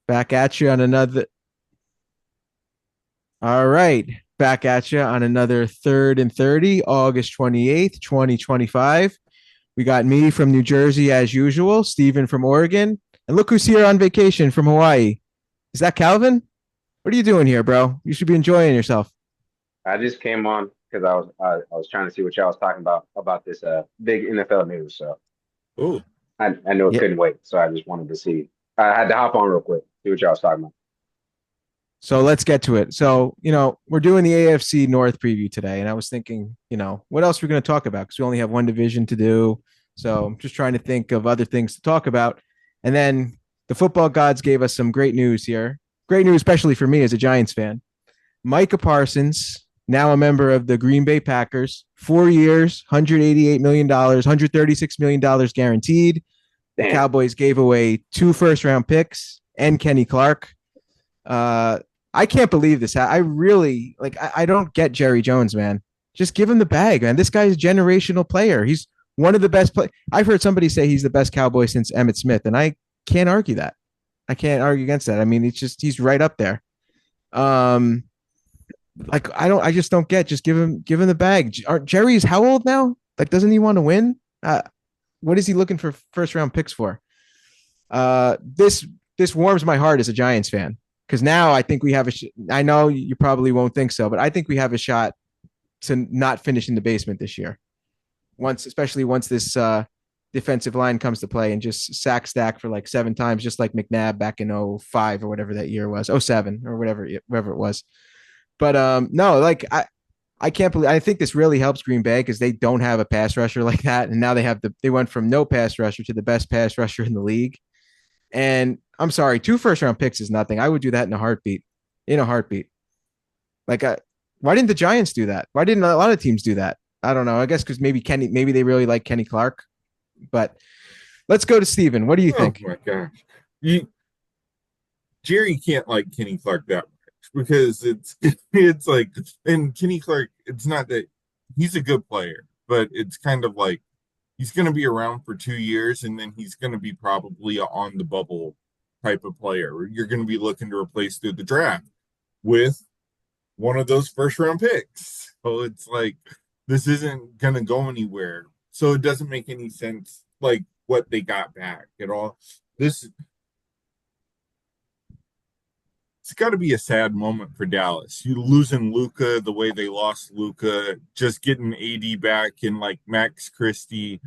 Back at you on another. All right. Back at you on another 3rd and 30, August 28th, 2025. We got me from New Jersey as usual, Steven from Oregon. And look who's here on vacation from Hawaii. Is that Calvin? What are you doing here, bro? You should be enjoying yourself. I just came on because I was trying to see what y'all was talking about this big NFL news. So Oh, I knew it Yeah. couldn't wait. So I just wanted to see. I had to hop on real quick, see what y'all was talking about. So let's get to it. So, we're doing the AFC North preview today. And I was thinking, what else we're going to talk about? Because we only have one division to do. So I'm just trying to think of other things to talk about. And then the football gods gave us some great news here. Great news, especially for me as a Giants fan. Micah Parsons, now a member of the Green Bay Packers, 4 years, $188 million, $136 million guaranteed. The Damn. Cowboys gave away 2 first-round picks and Kenny Clark. Uh, I can't believe this. I really like. I don't get Jerry Jones, man. Just give him the bag, man. This guy's a generational player. He's one of the best play. I've heard somebody say he's the best Cowboy since Emmett Smith, and I can't argue that. I can't argue against that. I mean, it's just he's right up there. Um, like I just don't get. Just give him the bag. Jerry's how old now? Like, doesn't he want to win? What is he looking for first round picks for? This warms my heart as a Giants fan because now I think we have I know you probably won't think so, but I think we have a shot to not finish in the basement this year. Especially once this defensive line comes to play and just sack stack for like 7 times, just like McNabb back in 05 or whatever that year was, 07 or whatever it was. But no, like I can't believe. I think this really helps Green Bay because they don't have a pass rusher like that, and now they went from no pass rusher to the best pass rusher in the league. And I'm sorry, 2 first-round picks is nothing. I would do that in a heartbeat. In a heartbeat. Like, why didn't the Giants do that? Why didn't a lot of teams do that? I don't know. I guess because maybe they really like Kenny Clark. But let's go to Steven. What do you oh think? my gosh. You Jerry can't like Kenny Clark that much because it's like, and Kenny Clark, it's not that he's a good player, but it's kind of like he's going to be around for 2 years and then he's going to be probably a on the bubble type of player. You're going to be looking to replace through the draft with one of those first round picks. So it's like this isn't going to go anywhere. So it doesn't make any sense like what they got back at all. This It's got to be a sad moment for Dallas. You losing Luca the way they lost Luca, just getting AD back and like Max Christie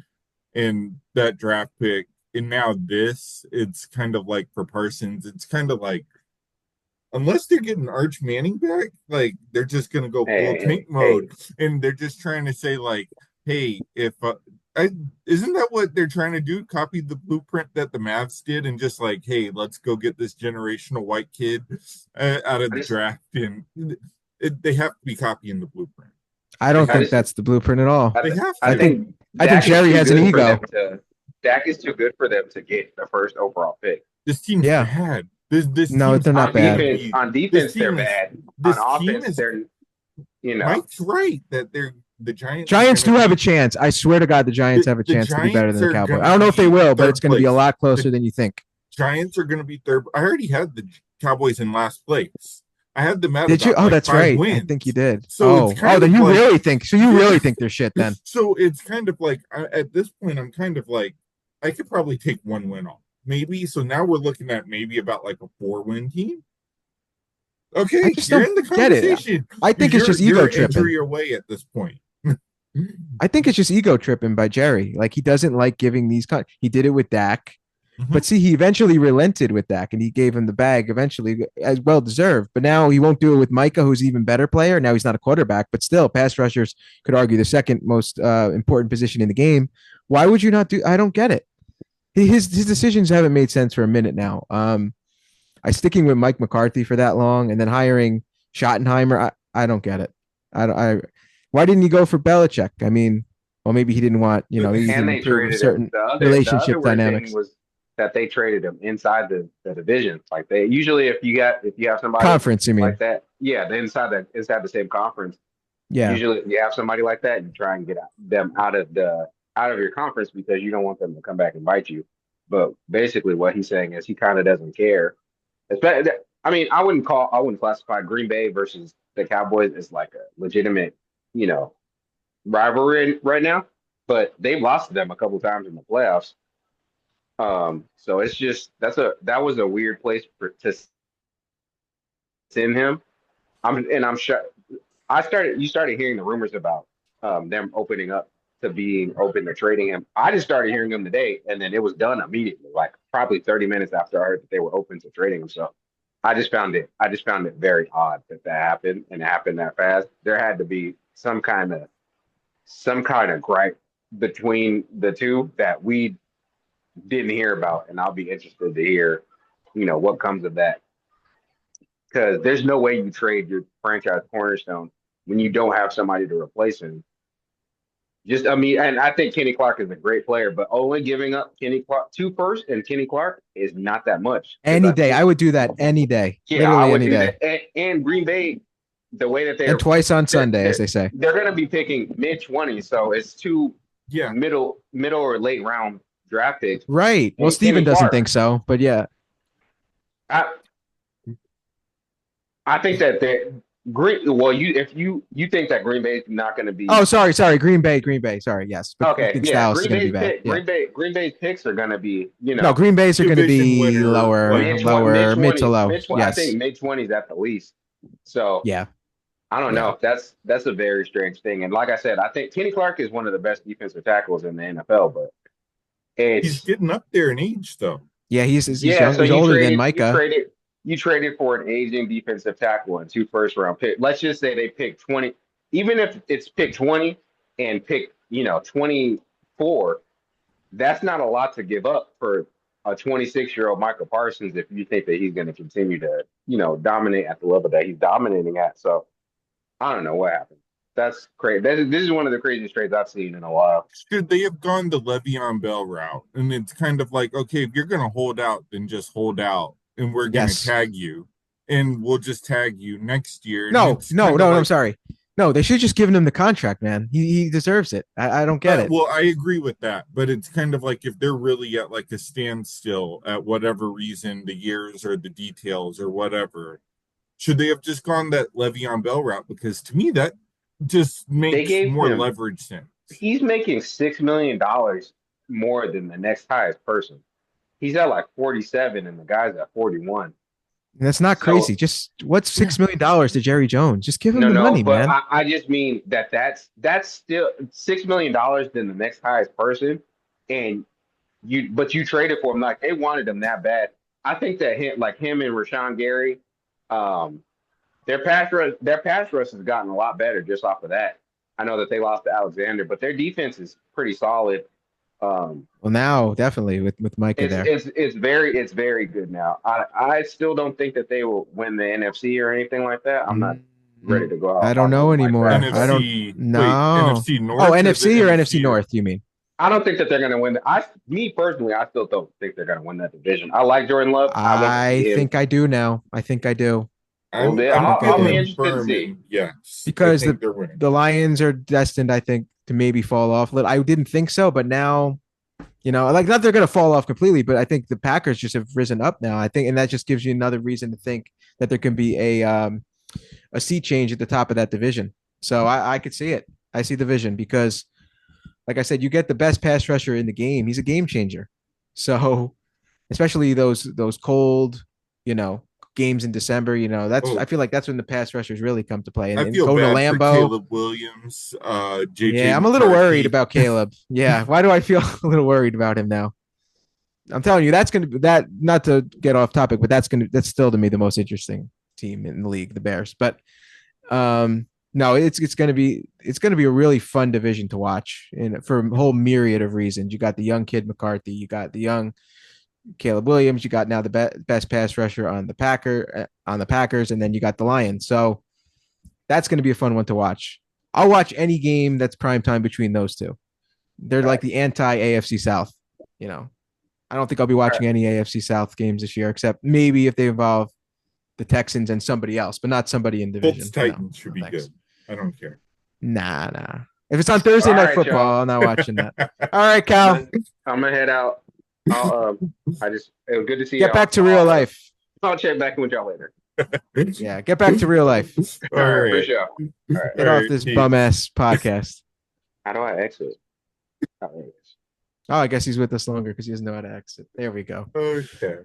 and that draft pick. And now this, it's kind of like for Parsons, it's kind of like unless they're getting Arch Manning back, like they're just gonna go full Hey, tank hey, mode, and they're just trying to say like, hey, if I isn't that what they're trying to do? Copy the blueprint that the Mavs did, and just like, hey, let's go get this generational white kid out of I the just, draft, and they have to be copying the blueprint. I They don't I have think just, that's the blueprint at all. they have I I to. think think I think Dak is Jerry too has an good for ego. them to. Dak is too good for them to get the first overall pick. This team's Yeah. bad. This No, team's they're not On not going to bad. defense, be. on This defense, they're team is. bad. On This team offense, is. they're you know. Mike's right that they're the Giants are Giants going to do have a be chance. I swear to God, the Giants have a the chance to be better Giants than the are Cowboys. going I to don't know if they be will, but it's third going to be a place. lot closer The than you think. Giants are going to be third. I already had the Cowboys in last place. I had them at Did you? about Oh, like that's five right. I think you wins. did. So it's Oh, kind then of you like, really think? So you yeah. really think they're shit then? So it's kind of like at this point, I'm kind of like, I could probably take one win off, maybe. So now we're looking at maybe about like a 4-win team. I Okay, just you're don't in the get it. conversation I think because it's you're just ego you're tripping. injury away at this point. I think it's just ego tripping by Jerry. Like he doesn't like giving these. He did it with Dak, Mhm. but see, he eventually relented with Dak, and he gave him the bag eventually, as well deserved. But now he won't do it with Micah, who's an even better player. Now he's not a quarterback, but still, pass rushers could argue the second most important position in the game. Why would you not do? I don't get it. His decisions haven't made sense for a minute now. I sticking with Mike McCarthy for that long, and then hiring Schottenheimer. I don't get it. I why didn't he go for Belichick? I mean, well, maybe he didn't want, he And can they improve traded him. certain The other relationship weird thing dynamics. was that they traded him inside the division. Like they usually, if you have somebody Conference, I like mean. that, yeah, they inside the same conference. Yeah. Usually, if you have somebody like that, you try and get them out of your conference because you don't want them to come back and bite you. But basically, what he's saying is he kind of doesn't care I mean, I wouldn't classify Green Bay versus the Cowboys as like a legitimate, you know, rivalry right now, but they've lost to them a couple times in the playoffs. So it's just that was a weird place to send him. I'm sure you started hearing the rumors about them opening up to being open to trading him. I just started hearing them today, and then it was done immediately, like probably 30 minutes after I heard that they were open to trading him. So I just found it very odd that happened and it happened that fast. There had to be some kind of gripe between the two that we didn't hear about, and I'll be interested to hear, what comes of that. Because there's no way you trade your franchise cornerstone when you don't have somebody to replace him. I mean, and I think Kenny Clark is a great player, but only giving up Kenny Clark two first and Kenny Clark is not that much. Any day, I would do that any day. Yeah, I Literally would any do day. that. And Green Bay, the way that And twice on Sunday, as they say. they're going to be picking mid-20s, so it's two Yeah. middle or late round draft picks. Right. Well, And Steven Kenny doesn't Clark, think so, but yeah. I think that if you think that Green Bay is not going to be Oh, sorry. Green Bay. Sorry, yes. But okay, I think yeah, Styles is going to be bad. Green Bay's picks are going to be No, Green Bay's are going to Division be winner, lower, like mid to low. I Yes. think mid-20s at the least. So Yeah. I don't know. That's a very strange thing. And like I said, I think Kenny Clark is one of the best defensive tackles in the NFL, but He's getting up there in age, though. Yeah, he's yeah. young. So He's older than Micah. You traded for an aging defensive tackle and 2 first-round picks. Let's just say they pick 20, even if it's pick 20 and pick 24. That's not a lot to give up for a 26-year-old Michael Parsons if you think that he's going to continue to dominate at the level that he's dominating at. So I don't know what happened. That's crazy. This is one of the craziest trades I've seen in a while. Should they have gone the Le'Veon Bell route? And it's kind of like, okay, if you're going to hold out, then just hold out. And we're going to tag you. And we'll just tag you next year. No, I'm sorry. No, they should have just given him the contract, man. He deserves it. I don't get it. Well, I agree with that. But it's kind of like if they're really at like a standstill at whatever reason, the years or the details or whatever, should they have just gone that Le'Veon Bell route? Because to me, that just makes more leverage sense. He's making $6 million more than the next highest person. He's at like 47 and the guy's at 41. That's not crazy. Just what's $6 million to Jerry Jones? Just give him the money, man. I just mean that's still $6 million than the next highest person. And you traded for him. Like they wanted him that bad. I think that him and Rashawn Gary, their pass rush has gotten a lot better just off of that. I know that they lost to Alexander, but their defense is pretty solid. Well, now definitely with Micah there, it's very good now. I still don't think that they will win the NFC or anything like that. I'm not ready to go out. I don't know anymore. NFC, I don't know. NFC North. Oh, NFC or NFC North? You mean? I don't think that they're going to win. Me personally, I still don't think they're going to win that division. I like Jordan Love. I think I do now. I think I do. I'll be interested to see. Yes, because the Lions are destined, I think, to maybe fall off. I didn't think so, but now, not they're going to fall off completely, but I think the Packers just have risen up now. I think, and that just gives you another reason to think that there can be a seat change at the top of that division. So I could see it. I see the vision because, like I said, you get the best pass rusher in the game. He's a game changer. So, especially those cold, games in December, I feel like that's when the pass rushers really come to play. And I feel go bad to Lambeau. For Caleb Williams, JJ. Yeah, I'm a little worried about Caleb. Yeah, why do I feel a little worried about him now? I'm telling you, that's going to that not to get off topic, but that's still to me the most interesting team in the league, the Bears. But no, it's going to be a really fun division to watch, and for a whole myriad of reasons. You got the young kid McCarthy, you got the young Caleb Williams, you got now the best pass rusher on the Packers, and then you got the Lions. So that's going to be a fun one to watch. I'll watch any game that's prime time between those two. They're like the anti-AFC South. I don't think I'll be watching any AFC South games this year, except maybe if they involve the Texans and somebody else, but not somebody in division. Colts Titans should be good. I don't care. Nah. If it's on Thursday Night Football, I'm not watching that. All right, Cal. I'm gonna head out. It was good to see you. Get back to real life. I'll check back with y'all later. Yeah, get back to real life. All All right, for right. sure. All right. All Get off right. this Peace. bum ass podcast. How do I exit? Oh, there it is. Oh, I guess he's with us longer because he doesn't know how to exit. There we go. Okay.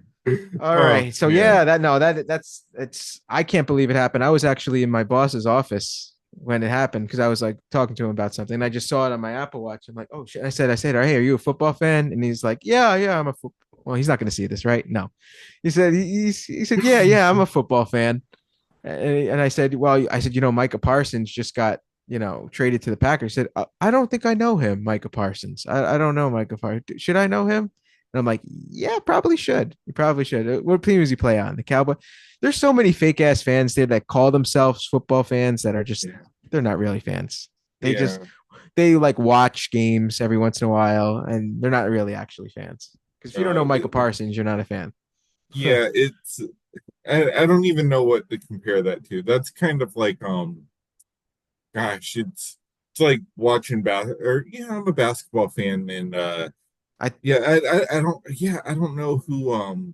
All Oh right. So man. yeah, that's it's I can't believe it happened. I was actually in my boss's office when it happened because I was like talking to him about something. And I just saw it on my Apple Watch. I'm like, oh shit. I said, hey, are you a football fan? And he's like, yeah, I'm a football. Well, he's not going to see this, right? No. He said, yeah, I'm a football fan. And I said, well, Micah Parsons just got, traded to the Packers. He said, I don't think I know him, Micah Parsons. I don't know Micah Parsons. Should I know him? And I'm like, yeah, probably should. You probably should. What team does he play on? The Cowboy. There's so many fake ass fans there that call themselves football fans that are just, they're not really fans. Yeah. They like watch games every once in a while and they're not really actually fans. Because if you don't know Micah Parsons, you're not a fan. Yeah, I don't even know what to compare that to. That's kind of like gosh, it's like watching I'm a basketball fan and I don't know who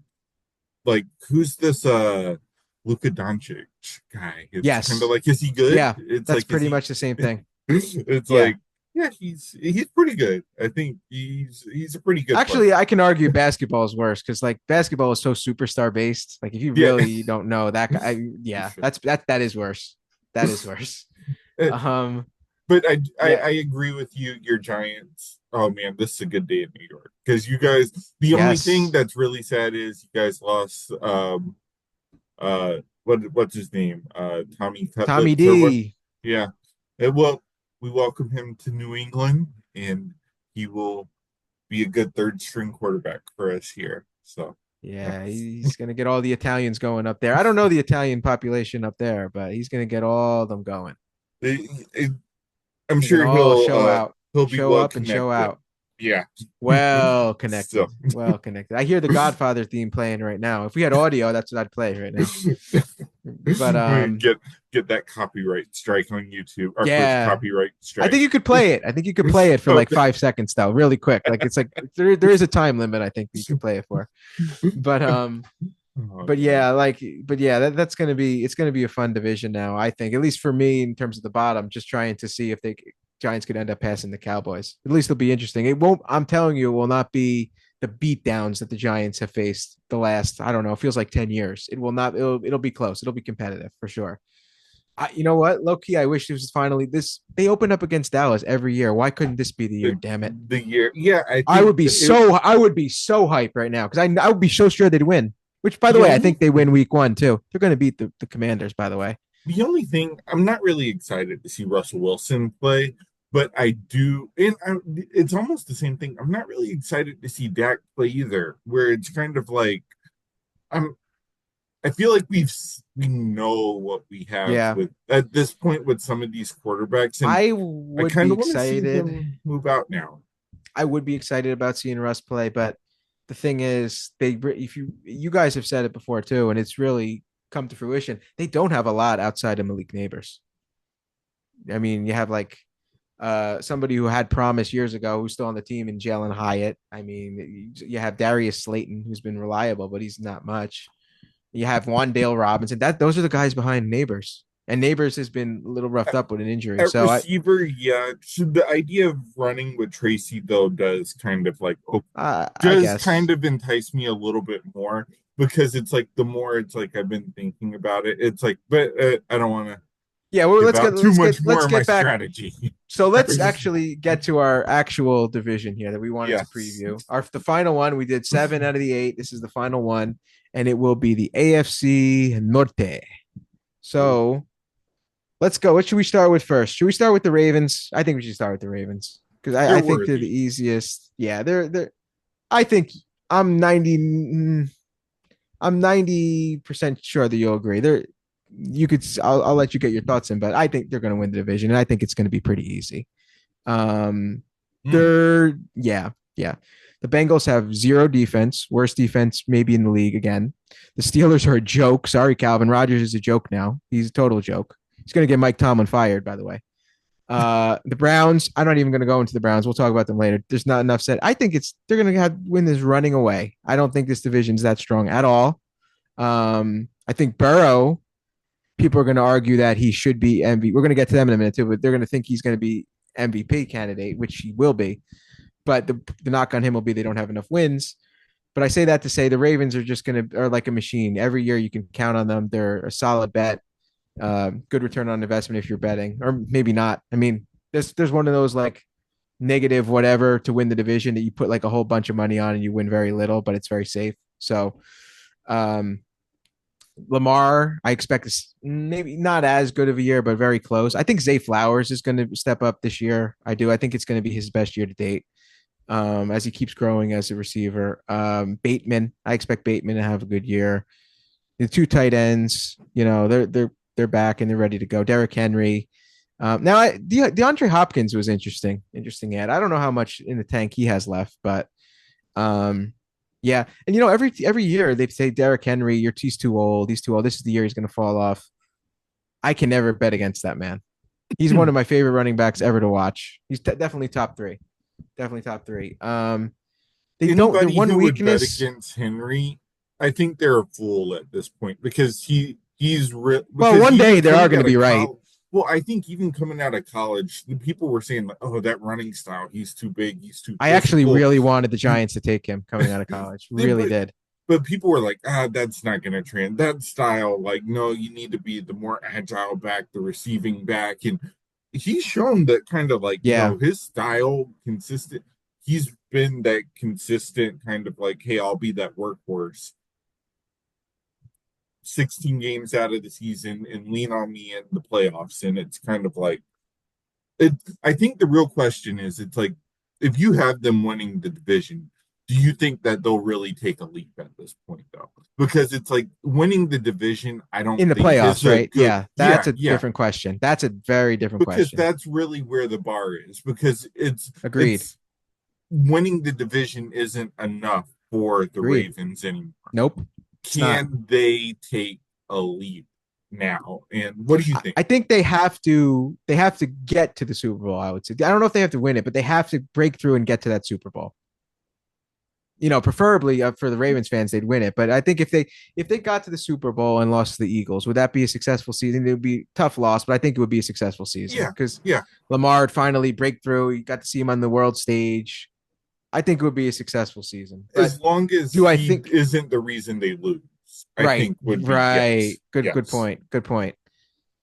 like who's this Luka Doncic guy. It's kind of Yes. like, is he good? Yeah. It's That's like, is pretty he much the same thing. it's Yeah. like, yeah, he's pretty good. I think he's a pretty good Actually, player. I can argue basketball is worse because like basketball is so superstar based. Like if you Yeah. really don't know that guy, yeah, that is worse. That is worse. Um, But yeah, I agree with you. Your Giants. Oh man, this is a good day in New York because you guys. The only thing yes, that's really sad is you guys lost. What's his name? Tommy Tommy Cutlets or what? D. Yeah. Well, we welcome him to New England, and he will be a good third string quarterback for us here. So yeah. Yeah, he's gonna get all the Italians going up there. I don't know the Italian population up there, but he's gonna get all of them going. It- it- I'm They're gonna sure all show out, he'll be show well up, and show connected. out. Yeah. Well So connected, well connected. I hear the Godfather theme playing right now. If we had audio, that's what I'd play right now. But we get that copyright strike on YouTube. Our first yeah, copyright I strike. think you could play it. I think you could play it for like Okay. 5 seconds though, really quick. Like it's like there is a time limit. I think you could play it for. But Oh, but man. yeah, that's it's gonna be a fun division now. I think at least for me in terms of the bottom, just trying to see if they Giants could end up passing the Cowboys. At least it'll be interesting. It won't. I'm telling you, it will not be the beatdowns that the Giants have faced the last. I don't know. It feels like 10 years. It will not. It'll be close. It'll be competitive for sure. You know what? Low key, I wish this was finally this. They open up against Dallas every year. Why couldn't this be the year? Damn it! The year, yeah, I would be so hyped right now because I would be so sure they'd win. Which, by the the way, I only think they win week 1 too. They're going to beat the Commanders. By the way, the only thing I'm not really excited to see Russell Wilson play, but I do, and it's almost the same thing. I'm not really excited to see Dak play either, where it's kind of like I'm. I feel like we know what we have yeah, with at this point with some of these quarterbacks, and I I would kind be of want to see excited. him move out now. I would be excited about seeing Russ play, but the thing is, if you guys have said it before too, and it's really come to fruition. They don't have a lot outside of Malik Neighbors. I mean, you have like somebody who had promise years ago who's still on the team in Jalen Hyatt. I mean, you have Darius Slayton who's been reliable, but he's not much. You have Wandale Robinson. Those are the guys behind Neighbors. And Neighbors has been a little roughed up with an injury. At So receiver, yeah. So the idea of running with Tracy though does kind of like I does guess. kind of entice me a little bit more because it's like the more it's like I've been thinking about it, it's like, but I don't want to Yeah, well, give out too much more let's of my get back. strategy. So let's actually get to our actual division here that we wanted to Yes. preview. The final one, we did 7 out of the 8. This is the final one, and it will be the AFC Norte. So let's go. What should we start with first? Should we start with the Ravens? I think we should start with the Ravens because They're I think they're the worthy. easiest. Yeah, they're. I think I'm 90. I'm 90% sure that you'll agree. You could. I'll let you get your thoughts in, but I think they're going to win the division, and I think it's going to be pretty easy. Um, Mm. they're yeah. The Bengals have zero defense, worst defense maybe in the league again. The Steelers are a joke. Sorry, Calvin Rogers is a joke now. He's a total joke. He's going to get Mike Tomlin fired, by the way. The Browns, I'm not even going to go into the Browns. We'll talk about them later. There's not enough said. I think they're going to win this running away. I don't think this division is that strong at all. I think Burrow, people are going to argue that he should be MVP. We're going to get to them in a minute too, but they're going to think he's going to be MVP candidate, which he will be. But the knock on him will be they don't have enough wins. But I say that to say the Ravens are just going to are like a machine. Every year you can count on them. They're a solid bet. Good return on investment if you're betting, or maybe not. I mean, there's one of those like negative whatever to win the division that you put like a whole bunch of money on and you win very little, but it's very safe. So um, Lamar, I expect this maybe not as good of a year, but very close. I think Zay Flowers is going to step up this year. I do. I think it's going to be his best year to date. As he keeps growing as a receiver. Bateman, I expect Bateman to have a good year. The two tight ends, they're back and they're ready to go. Derrick Henry. DeAndre Hopkins was interesting ad. I don't know how much in the tank he has left, but yeah. And every year they say Derrick Henry, he's too old. He's too old. This is the year he's going to fall off. I can never bet against that man. He's one of my favorite running backs ever to watch. He's definitely top three. Definitely top three. They don't. The one weakness would bet against Henry, I think they're a fool at this point because he's well. One day they are going to be right. Well, I think even coming out of college, the people were saying, like, "Oh, that running style, he's too big, he's too." I actually really wanted the Giants to take him coming out of college. Really did. But people were like, that's not going to trend. That style, like, no, you need to be the more agile back, the receiving back, and he's shown that kind of like, his style consistent. He's been that consistent kind of like, hey, I'll be that workhorse 16 games out of the season and lean on me in the playoffs. And it's kind of like, I think the real question is, it's like, if you have them winning the division, do you think that they'll really take a leap at this point, though? Because it's like winning the division, I don't in the think playoffs, right? Good, that's a different question. That's a very different question. Because that's really where the bar is. Because it's agreed. Winning the division isn't enough for the Ravens anymore. Nope. Can they take a leap now? And what do you think? I think they have to get to the Super Bowl, I would say. I don't know if they have to win it, but they have to break through and get to that Super Bowl. Preferably for the Ravens fans, they'd win it. But I think if they got to the Super Bowl and lost to the Eagles, would that be a successful season? It would be a tough loss, but I think it would be a successful season. Because Lamar would finally break through. You got to see him on the world stage. I think it would be a successful season. As long as he isn't the reason they lose. I think would be yes. Good point. Good point.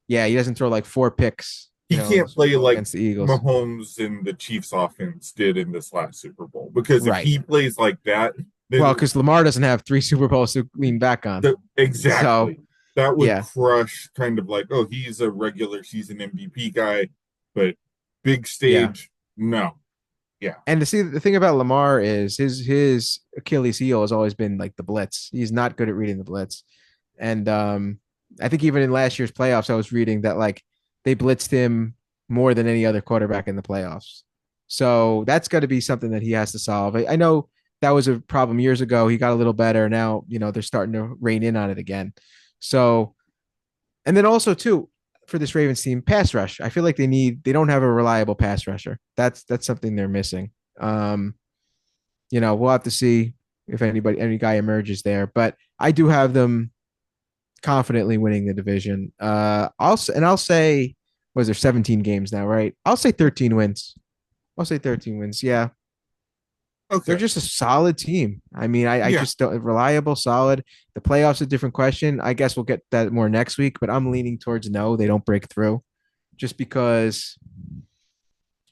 Yeah, he doesn't throw like 4 picks. He can't play like the Eagles. Mahomes and the Chiefs offense did in this last Super Bowl. Because if he plays like that, because Lamar doesn't have 3 Super Bowls to lean back on. Exactly. So, that would crush kind of like, he's a regular season MVP guy, but big stage, no. Yeah. And to see the thing about Lamar is his Achilles heel has always been like the blitz. He's not good at reading the blitz. And I think even in last year's playoffs, I was reading that like they blitzed him more than any other quarterback in the playoffs. So that's got to be something that he has to solve. I know that was a problem years ago. He got a little better. Now, they're starting to rein in on it again. So, and then also too, for this Ravens team, pass rush. I feel like they don't have a reliable pass rusher. That's something they're missing. We'll have to see if any guy emerges there, but I do have them confidently winning the division. I'll say, was there 17 games now, right? I'll say 13 wins. Yeah. Okay. They're just a solid team. I mean, I just don't reliable, solid. The playoffs a different question. I guess we'll get that more next week, but I'm leaning towards no, they don't break through. Just because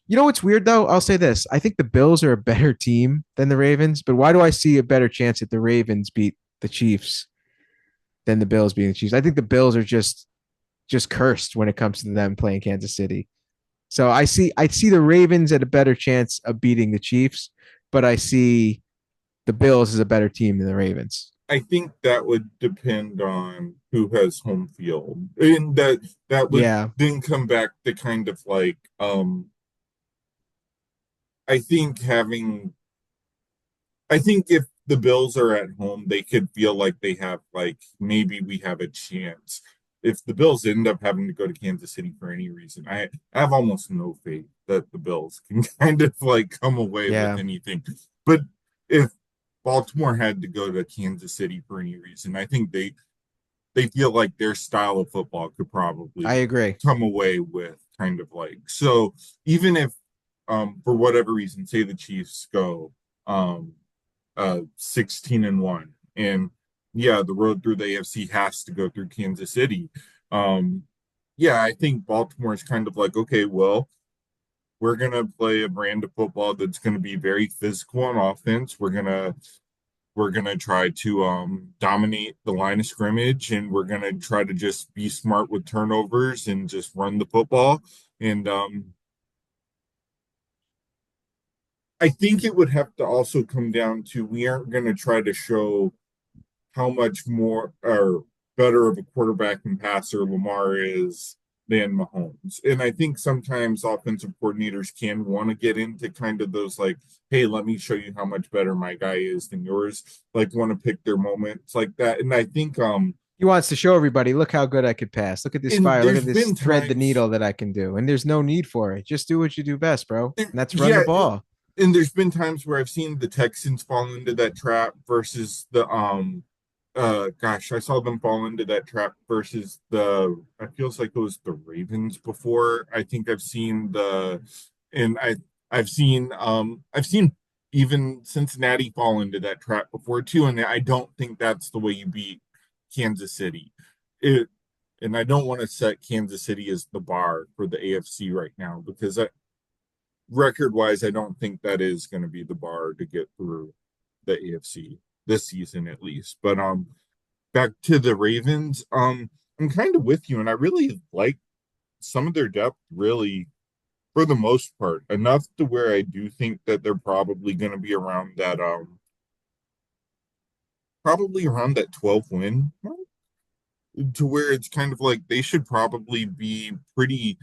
what's weird though? I'll say this. I think the Bills are a better team than the Ravens, but why do I see a better chance that the Ravens beat the Chiefs than the Bills beating the Chiefs? I think the Bills are just cursed when it comes to them playing Kansas City. So I see the Ravens at a better chance of beating the Chiefs, but I see the Bills as a better team than the Ravens. I think that would depend on who has home field. And that would then come back to kind of like I think if the Bills are at home, they could feel like they have like maybe we have a chance. If the Bills end up having to go to Kansas City for any reason, I have almost no faith that the Bills can kind of like come away with anything. But if Baltimore had to go to Kansas City for any reason. I think they feel like their style of football could I probably agree. come away with kind of like so even if for whatever reason, say the Chiefs go 16-1 and yeah, the road through the AFC has to go through Kansas City. Um yeah, I think Baltimore is kind of like, okay, well, we're gonna play a brand of football that's gonna be very physical on offense. We're gonna try to dominate the line of scrimmage, and we're gonna try to just be smart with turnovers and just run the football. And I think it would have to also come down to we aren't gonna try to show how much more or better of a quarterback and passer Lamar is than Mahomes. And I think sometimes offensive coordinators can want to get into kind of those like, hey, let me show you how much better my guy is than yours. Like want to pick their moments like that. And I think He wants to show everybody, look how good I could pass. Look at this and fire. Look there's at this been thread the times needle that I can do. And there's no need for it. Just do what you do best, bro. And that's run the yeah, ball. and there's been times where I've seen the Texans fall into that trap versus the gosh, I saw them fall into that trap versus the I feels like it was the Ravens before. I think I've seen the and I've seen even Cincinnati fall into that trap before too, and I don't think that's the way you beat Kansas City. It and I don't want to set Kansas City as the bar for the AFC right now because record wise, I don't think that is going to be the bar to get through the AFC this season at least. But back to the Ravens, I'm kind of with you, and I really like some of their depth. Really, for the most part, enough to where I do think that they're probably around that 12 win mark, to where it's kind of like they should probably be pretty.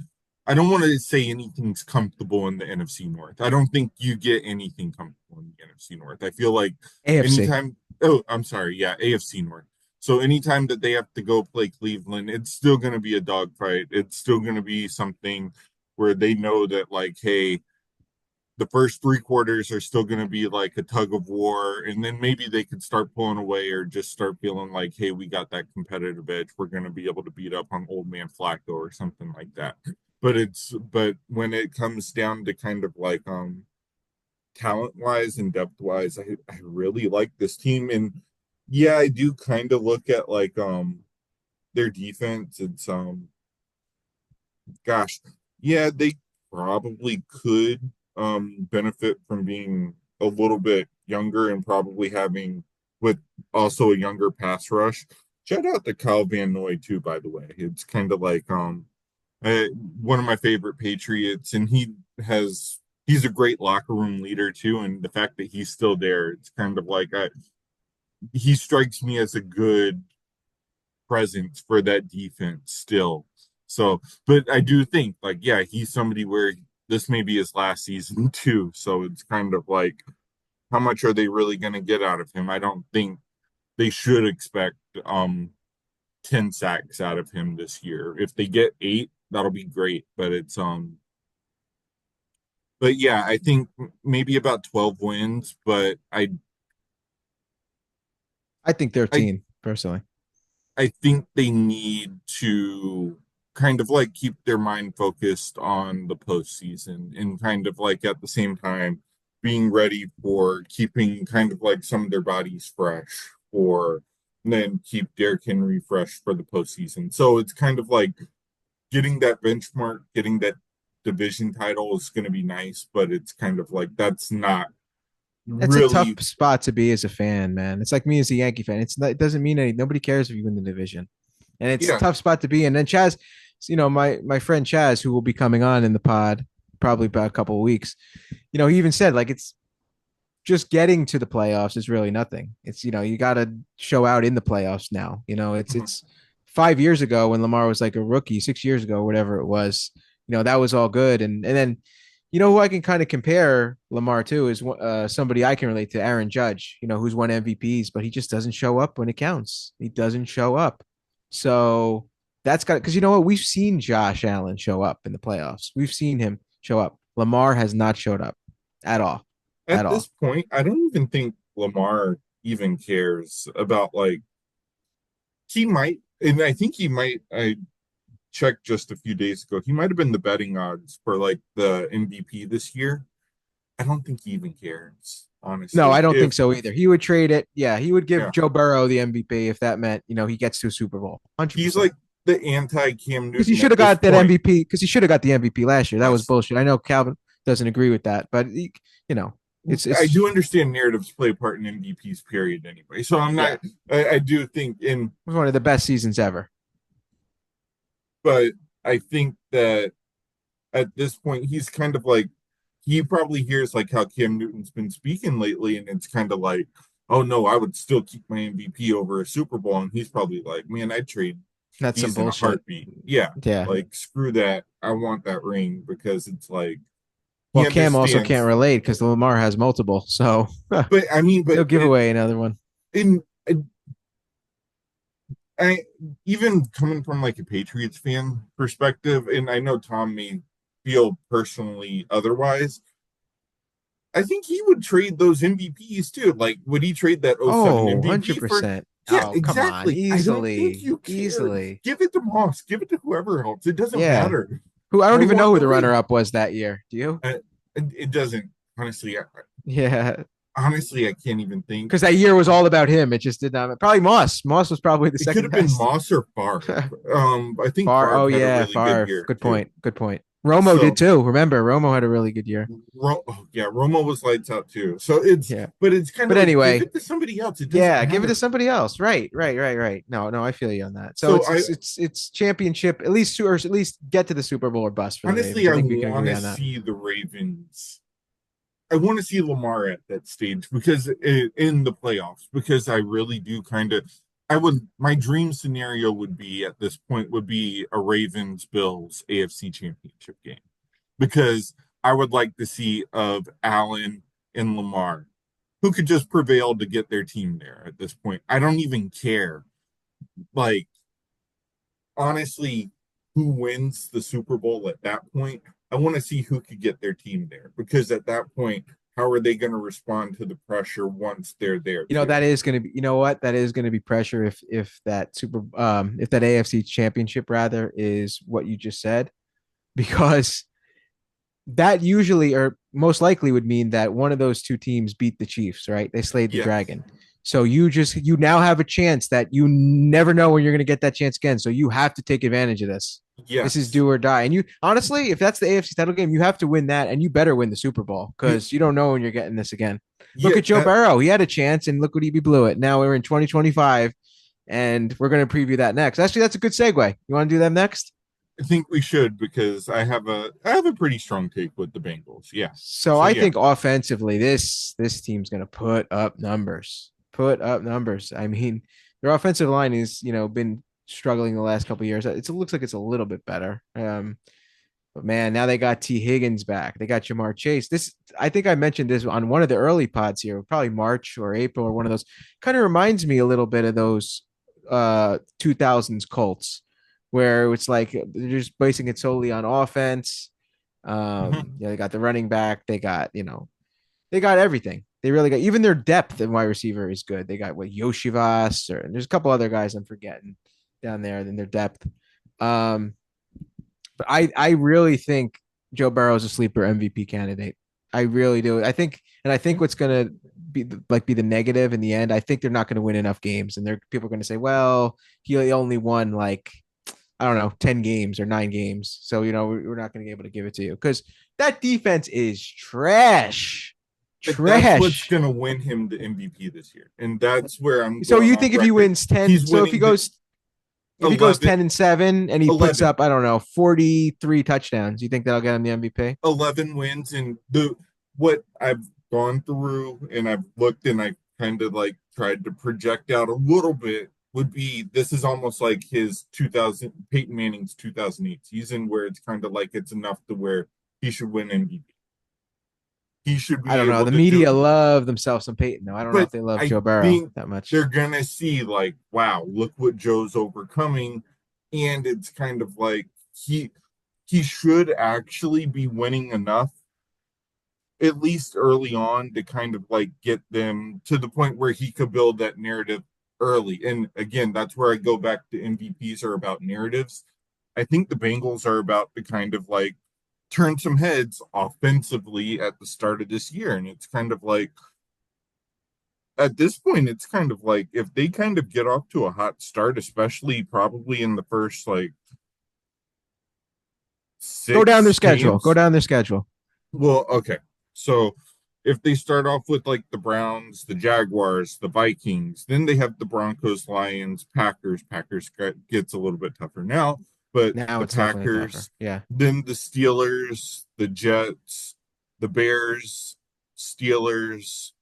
I don't want to say anything's comfortable in the NFC North. I don't think you get anything comfortable in the NFC North. I feel like AFC. anytime, oh, I'm sorry, yeah, AFC North. So anytime that they have to go play Cleveland, it's still going to be a dogfight. It's still going to be something where they know that, like, hey, the first three quarters are still going to be like a tug of war, and then maybe they could start pulling away or just start feeling like, hey, we got that competitive edge. We're going to be able to beat up on old man Flacco or something like that. But when it comes down to kind of like talent wise and depth wise, I really like this team. And yeah, I do kind of look at like their defense. It's gosh, yeah, they probably could benefit from being a little bit younger and probably having with also a younger pass rush. Shout out to Kyle Van Noy too, by the way. It's kind of like uh, one of my favorite Patriots, and he's a great locker room leader too. And the fact that he's still there, it's kind of like he strikes me as a good presence for that defense still. So, but I do think like, yeah, he's somebody where this may be his last season too. So it's kind of like, how much are they really going to get out of him? I don't think they should expect 10 sacks out of him this year. If they get 8, that'll be great. But yeah, I think maybe about 12 wins, but I think I 13, personally. I think they need to kind of like keep their mind focused on the postseason and kind of like at the same time being ready for keeping kind of like some of their bodies fresh or then keep Derrick Henry fresh for the postseason. So it's kind of like getting that benchmark, getting that division title is going to be nice, but it's kind of like that's not That's a tough really, spot to be as a fan, man. It's like me as a Yankee fan. It's not, it doesn't mean any. Nobody cares if you win the division, and it's a yeah, tough spot to be. And then Chaz, my friend Chaz, who will be coming on in the pod probably about a couple of weeks. He even said like it's just getting to the playoffs is really nothing. It's you got to show out in the playoffs now. It's 5 years ago when Lamar was like a rookie, 6 years ago, whatever it was. That was all good, and then who I can kind of compare Lamar to is somebody I can relate to, Aaron Judge, who's won MVPs, but he just doesn't show up when it counts. He doesn't show up. So that's got because you know what? We've seen Josh Allen show up in the playoffs. We've seen him show up. Lamar has not showed up at all. At at this all. point, I don't even think Lamar even cares about like he might, and I think he might. I checked just a few days ago. He might have been the betting odds for like the MVP this year. I don't think he even cares, No, I honestly. don't think If so either. He would trade it. Yeah, he would give Yeah, Joe Burrow the MVP if that meant, he gets to a Super Bowl. he's 100%. like the anti Cam Because he Newton should at have this got that point. MVP. Because he should have got the MVP last year. That was Yes, bullshit. I know Calvin doesn't agree with that, but you know, it's I it's do understand narratives play a part in MVP's period anyway. So I'm yeah, not. I do think in, it was one of the best seasons ever. but I think that at this point he's kind of like he probably hears like how Cam Newton's been speaking lately, and it's kind of like, oh no, I would still keep my MVP over a Super Bowl, and he's probably like, man, I'd trade That's some these in a bullshit. heartbeat. Yeah, Yeah. like screw that. I want that ring because it's like he Well, Cam also can't understands. relate because Lamar has multiple, so But I mean, he'll give away another one. in I even coming from like a Patriots fan perspective, and I know Tom may feel personally otherwise. I think he would trade those MVPs too. Like, would he trade that '07 Oh, MVP for? 100%. Yeah, Oh, come on. exactly. I don't think Easily. you care. Easily. Give it to Moss. Give it to whoever else. It doesn't Yeah. matter. Who I I don't even know want who the the runner ring. up was that year. Do you? It doesn't. Honestly, Yeah. honestly, I can't even think. Because that year was all about him. It just did not. Probably Moss. Moss was probably the It could second have been best. Moss or Favre. I think Far. Favre Oh had a yeah, really good Favre. year Good too. point. Good point. Romo did So too. Remember, Romo had a really good year. Yeah, Romo was lights out too. So it's, Yeah. but it's kind But of like give anyway, it to somebody else. It doesn't yeah, give it to matter. somebody else. Right. No, I feel you on that. So So it's championship at least, or at least get to the Super Bowl or bust for the Ravens. honestly, I I think we can want agree to on that. see the Ravens. I want to see Lamar at that stage because in the playoffs, because I really do kind of. I would my dream scenario would be at this point would be a Ravens Bills AFC Championship game because I would like to see of Allen and Lamar who could just prevail to get their team there at this point. I don't even care. Like, honestly, who wins the Super Bowl at that point? I want to see who could get their team there because at that point, how are they going to respond to the pressure once they're there too? That is going to be, what? That is going to be pressure if that AFC championship rather is what you just said, because that usually or most likely would mean that one of those two teams beat the Chiefs, right? They slayed the Yes. dragon. So you now have a chance that you never know when you're going to get that chance again. So you have to take advantage of this. This is Yes. do or die. And you honestly, if that's the AFC title game, you have to win that, and you better win the Super Bowl because you don't know when you're getting this again. Look Yeah. at Joe Burrow; he had a chance, and look what he blew it. Now we're in 2025, and we're going to preview that next. Actually, that's a good segue. You want to do them next? I think we should because I have a pretty strong take with the Bengals. Yeah. So So I yeah. think offensively, this team's going to put up numbers. Put up numbers. I mean, their offensive line is been struggling the last couple of years. It looks like it's a little bit better. But man, now they got T. Higgins back. They got Jamar Chase. This I think I mentioned this on one of the early pods here, probably March or April or one of those. Kind of reminds me a little bit of those 2000s Colts, where it's like they're just basing it solely on offense. They got the running back. They got everything. They really got even their depth in wide receiver is good. They got Yoshivas, or there's a couple other guys I'm forgetting down there in their depth. But I really think Joe Burrow is a sleeper MVP candidate. I really do. I think what's gonna be the negative in the end. I think they're not going to win enough games, and people are going to say, well, he only won like I don't know 10 games or 9 games, so we're not going to be able to give it to you because that defense is trash. But that's what's Trash. going to win him the MVP this year, and that's where I'm. So going you on think if he record. wins 10, He's so if he winning goes 10-7 and he puts 11. up, I don't know, 43 touchdowns, you think that'll get him the MVP? 11 wins, and what I've gone through and I've looked and I kind of like tried to project out a little bit would be this is almost like his 2000 Peyton Manning's 2008 season where it's kind of like it's enough to where he should win MVP. He should I be don't know. able The to do media it. love themselves some Peyton, though. I don't know But if they love I Joe Burrow think that much. they're gonna see like, wow, look what Joe's overcoming, and it's kind of like he should actually be winning enough at least early on to kind of like get them to the point where he could build that narrative early. And again, that's where I go back to MVPs are about narratives. I think the Bengals are about to kind of like turn some heads offensively at the start of this year. And it's kind of like, at this point, it's kind of like if they kind of get off to a hot start, especially probably in the first like Go down their six schedule. games. Go down their schedule. Well, okay. So if they start off with like the Browns, the Jaguars, the Vikings, then they have the Broncos, Lions, Packers. Packers gets a little bit tougher now, but Now the it's definitely tougher. Packers, Yeah. then the Steelers, the Jets, the Bears, Steelers,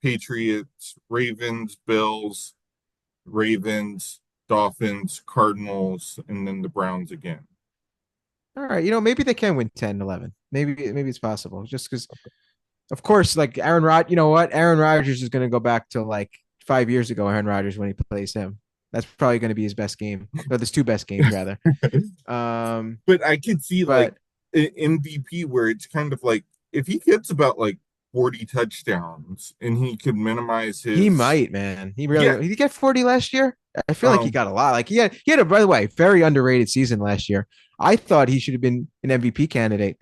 Patriots, Ravens, Bills, Ravens, Dolphins, Cardinals, and then the Browns again. All right. Maybe they can win 10, 11. Maybe it's possible. Just because, of course, like Aaron Rodgers, you know what? Aaron Rodgers is going to go back to like 5 years ago, Aaron Rodgers, when he plays him. That's probably going to be his best game. Or there's two best games, rather. But I could see like an MVP where it's kind of like if he gets about like 40 touchdowns and he could minimize his. He might, man. He really did he get 40 last year? I feel like he got a lot. Like he had a, by the way, very underrated season last year. I thought he should have been an MVP candidate.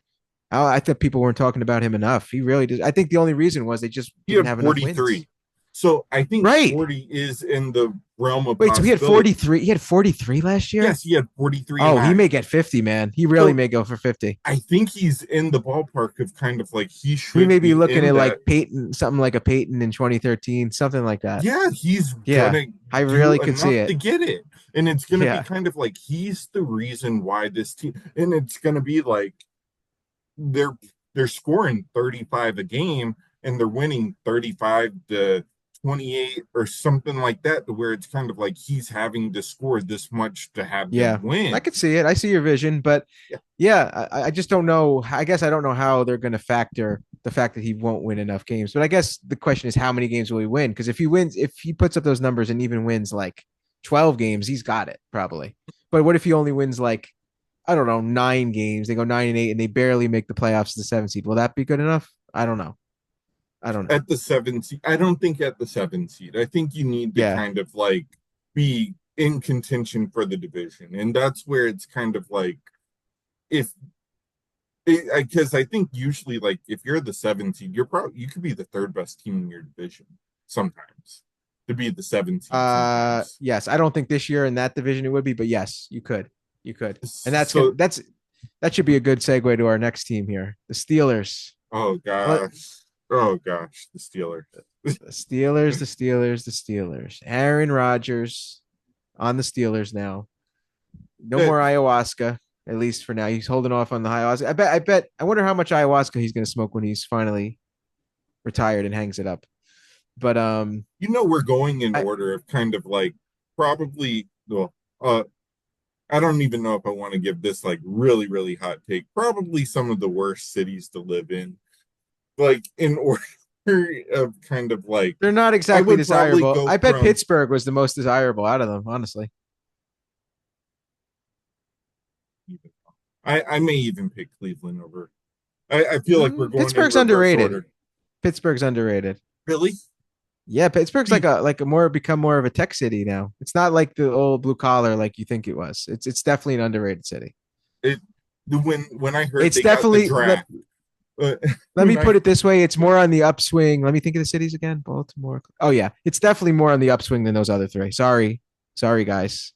I thought people weren't talking about him enough. He really did. I think the only reason was they just didn't have enough wins. So I think 40 is in the realm of so he had 43. He had 43 last year? Yes, he had 43. Oh, he may get 50, man. He really may go for 50. I think he's in the ballpark of kind of like he should. He may be looking at like Peyton, something like a Peyton in 2013, something like that. Yeah, he's gonna I really could see it to get it. And it's gonna be kind of like he's the reason why this team, and it's gonna be like they're scoring 35 a game and they're winning 35 to 28 or something like that, to where it's kind of like he's having to score this much to have them win. I could see it. I see your vision, but I just don't know. I guess I don't know how they're going to factor the fact that he won't win enough games. But I guess the question is, how many games will he win? Because if he puts up those numbers and even wins like 12 games, he's got it probably. But what if he only wins like, I don't know, 9 games? They go 9-8 and they barely make the playoffs to the 7th seed. Will that be good enough? I don't know. At the 7th seed, I don't think at the 7th seed. I think you need to kind of like be in contention for the division, and that's where it's kind of like because I think usually like if you're the 7th seed, you could be the 3rd best team in your division sometimes to be the 7th seed. Yes, I don't think this year in that division it would be, but yes, you could, and that should be a good segue to our next team here, the Steelers. Oh gosh. Oh gosh, the Steelers. the Steelers. Aaron Rodgers on the Steelers now. No more ayahuasca, at least for now. He's holding off on the ayahuasca. I wonder how much ayahuasca he's going to smoke when he's finally retired and hangs it up. But we're going in order of kind of like probably I don't even know if I want to give this like really, really hot take. Probably some of the worst cities to live in. Like in order of kind of like they're not exactly desirable. I bet Pittsburgh was the most desirable out of them, honestly. I may even pick Cleveland over. I feel like we're going. Pittsburgh's underrated. Order. Pittsburgh's underrated. Really? Yeah, Pittsburgh's become more of a tech city now. It's not like the old blue collar like you think it was. It's definitely an underrated city. When I heard it's definitely got the draft. Let me put it this way. It's more on the upswing. Let me think of the cities again. Baltimore. Oh, yeah. It's definitely more on the upswing than those other 3. Sorry, guys.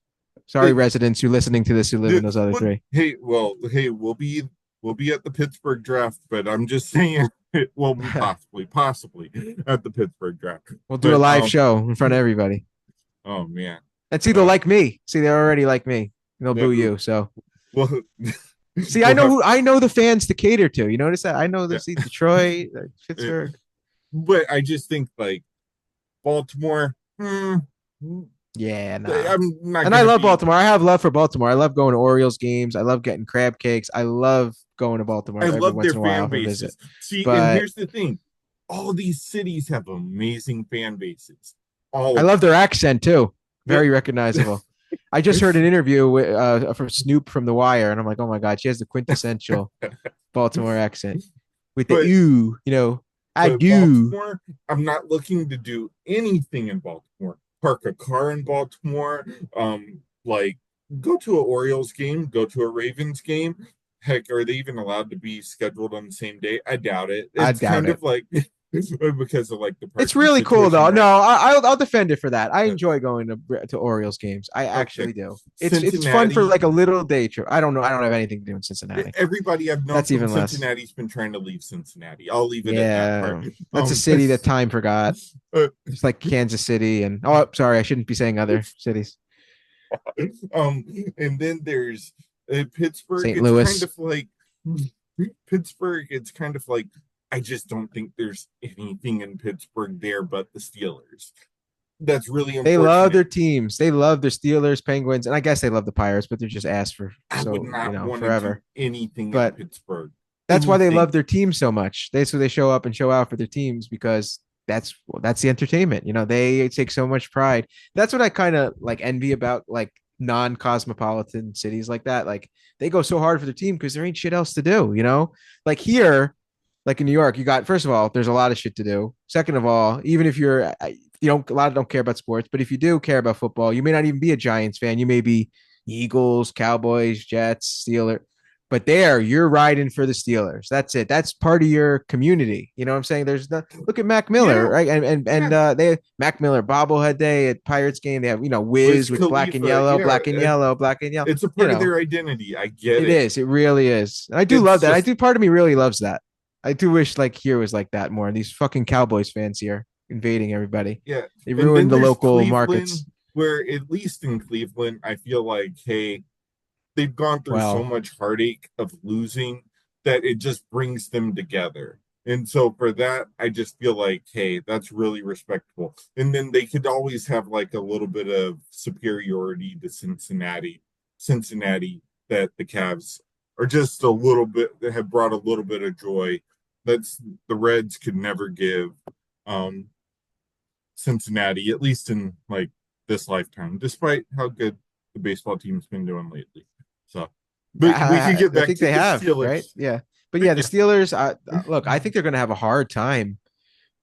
Sorry, residents who listening to this who live in those other 3. We'll be at the Pittsburgh draft, but I'm just saying we'll be possibly at the Pittsburgh draft. We'll do a live show in front of everybody. Oh, man. And see, they'll like me. See, they're already like me. They'll boo you, so. Well... See, I know the fans to cater to. You notice that? I know the Detroit, Pittsburgh. But I just think like Baltimore. Yeah, no. I'm not. And I love Baltimore. I have love for Baltimore. I love going to Orioles games. I love getting crab cakes. I love going to Baltimore. I love their fan bases. See, and here's the thing: all these cities have amazing fan bases. I love their accent too. Very recognizable. I just heard an interview with from Snoop from The Wire, and I'm like, oh my god, she has the quintessential Baltimore accent. with the but ooh, you know, I but do. Baltimore, I'm not looking to do anything in Baltimore. Park a car in Baltimore. Like go to an Orioles game, go to a Ravens game. Heck, are they even allowed to be scheduled on the same day? I doubt it. I It's doubt kind it. of like because of like the It's parking really cool situation though. No, there. I'll defend it for that. I Uh, enjoy going to Orioles games. I okay, actually do. It's fun for Cincinnati. like a little day trip. I don't know. I don't have anything to do in Cincinnati. Everybody I've known That's from even less. Cincinnati's been trying to leave Cincinnati. I'll leave it at that part. Yeah, that's a city that time forgot. Uh, It's like Kansas City and oh, sorry, I shouldn't be saying other cities. um, and then there's Pittsburgh. St. It's kind Louis. of like Pittsburgh. It's kind of like I just don't think there's anything in Pittsburgh there but the Steelers. That's really They love unfortunate. their teams. They love their Steelers, Penguins, and I guess they love the Pirates, but they're just asked for I would so not want to do forever. anything in But Pittsburgh. that's why they love Anything. their team so much. They show up and show out for their teams because that's the entertainment. They take so much pride. That's what I kind of like envy about like non-cosmopolitan cities like that. Like they go so hard for their team because there ain't shit else to do. Like here, like in New York, you got first of all, there's a lot of shit to do. Second of all, even if you don't a lot of don't care about sports, but if you do care about football, you may not even be a Giants fan. You may be Eagles, Cowboys, Jets, Steelers. But there, you're riding for the Steelers. That's it. That's part of your community. You know what I'm saying? There's no look at Mac Miller, Yeah, right? And yeah. they Mac Miller bobblehead day at Pirates game. They have Wiz Wiz with black and Khalifa. yellow, Yeah, black and yellow, black and yellow. it's a You part of know, their identity. I get it it. is. It really is. And I do love It's that. I just do. Part of me really loves that. I do wish like here was like that more. These fucking Cowboys fans here invading everybody. yeah. They And then ruined the there's local Cleveland, markets. where at least in Cleveland, I feel like, hey, they've gone through so Well, much heartache of losing that it just brings them together. And so for that, I just feel like, hey, that's really respectable. And then they could always have like a little bit of superiority to Cincinnati, that the Cavs are just a little bit, that have brought a little bit of joy that's the Reds could never give um Cincinnati, at least in like this lifetime, despite how good the baseball team's been doing lately. So, but we could I get back think to they the have, right? Steelers. Yeah. But But yeah, the yeah, Steelers, look, I think they're going to have a hard time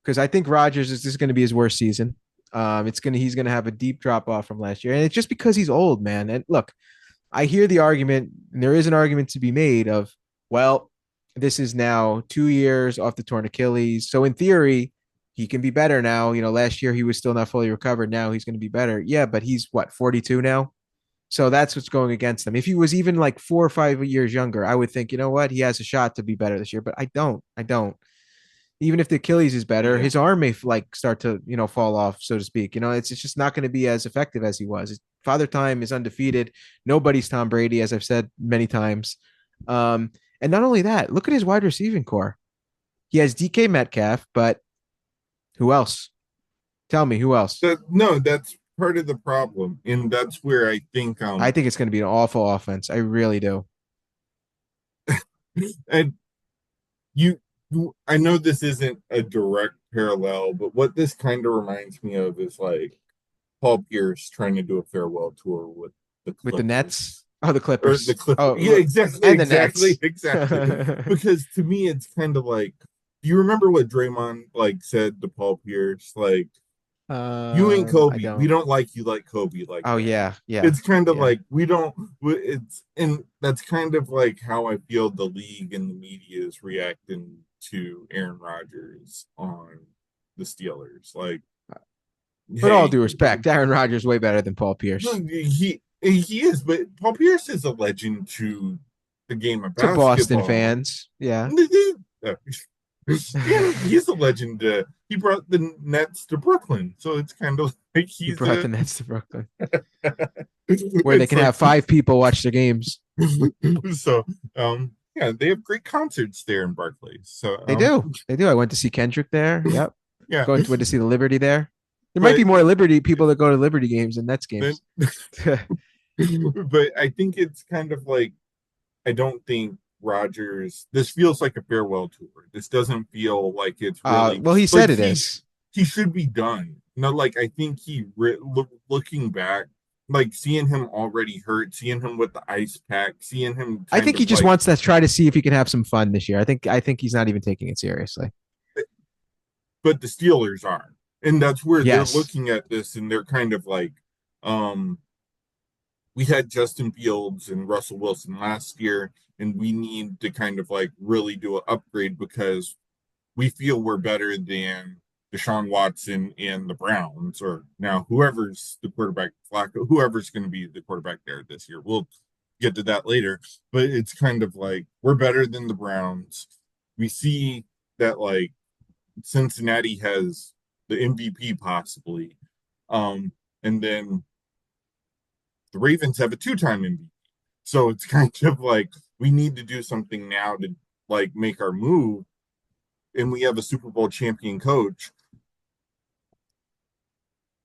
because I think Rodgers is just going to be his worst season. He's going to have a deep drop off from last year. And it's just because he's old, man. And look, I hear the argument, and there is an argument to be made of, well, this is now 2 years off the torn Achilles. So in theory, he can be better now. Last year he was still not fully recovered. Now he's going to be better. Yeah, but he's what, 42 now? So that's what's going against them. If he was even like 4 or 5 years younger, I would think, you know what, he has a shot to be better this year. But I don't. I don't. Even if the Achilles is better, yeah, his arm may like start to fall off, so to speak. It's just not going to be as effective as he was. Father Time is undefeated. Nobody's Tom Brady, as I've said many times. And not only that, look at his wide receiving core. He has DK Metcalf, but who else? Tell me who else? no, that's part of the problem, and that's where I think I think it's going to be an awful offense. I really do. and you, I know this isn't a direct parallel, but what this kind of reminds me of is like Paul Pierce trying to do a farewell tour with the With the Clippers. Nets. Oh, the Or the Clippers. Clippers. Yeah, Oh, exactly, and the Nets. exactly. Because to me, it's kind of like, do you remember what Draymond like said to Paul Pierce? Like, you ain't I Kobe. We don't. don't like you like Kobe like Oh that. yeah, yeah, It's kind of yeah. like we don't. It's and that's kind of like how I feel the league and the media is reacting to Aaron Rodgers on the Steelers. Like, But all hey, due respect, Aaron Rodgers way better than Paul Pierce. he is, but Paul Pierce is a legend to the game of To Boston basketball. fans, yeah. Yeah, he's a legend. He brought the Nets to Brooklyn, so it's kind of like He he's brought a. the Nets to Brooklyn, where they It's can like have 5 people watch their games. so. Yeah, they have great concerts there in Barclays. So They do. They do. I went to see Kendrick there. Yep. yeah, Went to see the Liberty there. There might but be more Liberty people that go to Liberty games than Nets then, games. but I think it's kind of like I don't think Rogers. This feels like a farewell tour. This doesn't feel like it's really Well, he like said it is. he should be done. No, like I think looking back, like seeing him already hurt, seeing him with the ice pack, seeing him I kind think he of just like, wants to try to see if he can have some fun this year. I think he's not even taking it seriously. but the Steelers are. And that's where they're Yes. looking at this and they're kind of like, um, we had Justin Fields and Russell Wilson last year, and we need to kind of like really do an upgrade because we feel we're better than Deshaun Watson and the Browns, or now whoever's the quarterback, Flacco, whoever's going to be the quarterback there this year. We'll get to that later, but it's kind of like we're better than the Browns. We see that like Cincinnati has the MVP possibly, and then the Ravens have a two-time MVP. So it's kind of like we need to do something now to like make our move, and we have a Super Bowl champion coach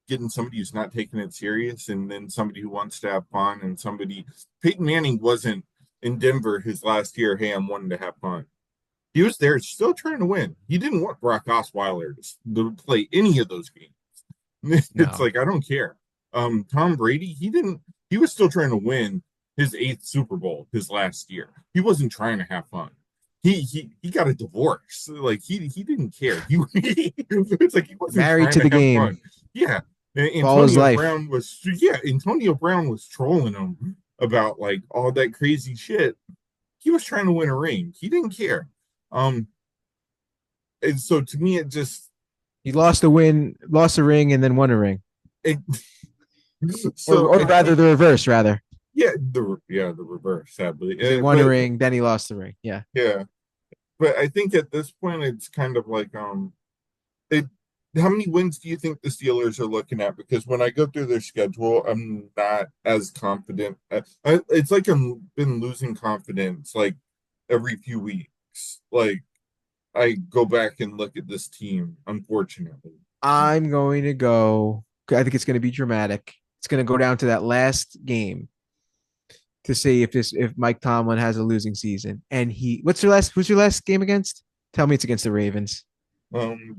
getting somebody who's not taking it serious and then somebody who wants to have fun and somebody Peyton Manning wasn't in Denver his last year, hey, I'm wanting to have fun. He was there still trying to win. He didn't want Brock Osweiler to play any of those games. It's No. like I don't care. Tom Brady, he was still trying to win his eighth Super Bowl his last year. He wasn't trying to have fun. He got a divorce. Like he didn't care. It's like he wasn't Married trying to to the have fun. game Yeah. all his life. Antonio Brown was trolling him about like all that crazy shit. He was trying to win a ring. He didn't care. Um and so to me it just He lost a win, lost a ring, and then won a ring. it, Or so or I rather think the reverse, rather. the reverse, sadly. Because he won a But ring, then he lost the ring. Yeah. yeah, but I think at this point it's kind of like it. How many wins do you think the Steelers are looking at? Because when I go through their schedule, I'm not as confident. It's like I'm been losing confidence like every few weeks. Like I go back and look at this team, unfortunately. I'm going to go. I think it's going to be dramatic. It's going to go down to that last game to see if Mike Tomlin has a losing season. And who's your last game against? Tell me it's against the Ravens.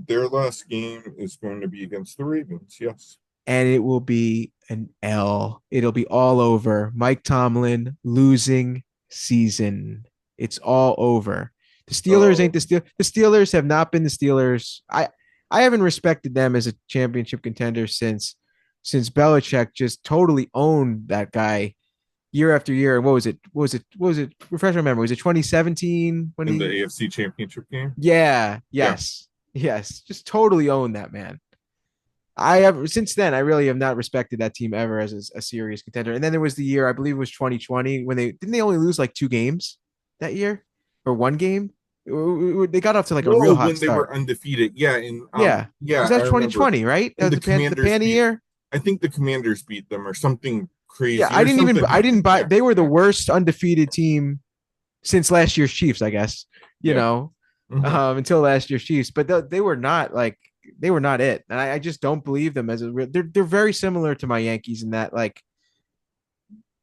Their last game is going to be against the Ravens. Yes. And it will be an L. It'll be all over. Mike Tomlin losing season. It's all over. The Steelers ain't Oh, the Steelers. The Steelers have not been the Steelers. I haven't respected them as a championship contender since Belichick just totally owned that guy year after year. What was it? What was it? Refresh my memory. Was it 2017 when in the he? AFC Championship game. Yeah. Yeah. Yes. Just totally owned that man. I have since then. I really have not respected that team ever as a serious contender. And then there was the year I believe it was 2020 when they only lose like 2 games that year or 1 game. They got off to like a real No, hot when they start. were undefeated. Yeah, and Yeah, yeah, because I that's remember. 2020, right? That And was the the Commanders Panny beat. year. I think the Commanders beat them or something Yeah, crazy or something I happened. didn't buy. Yeah, They were the yeah, worst undefeated team since last year's Chiefs, I guess. You yeah. know, Hmm. until last year's Chiefs, but they were not like they were not it, and I just don't believe them as a real. They're very similar to my Yankees in that like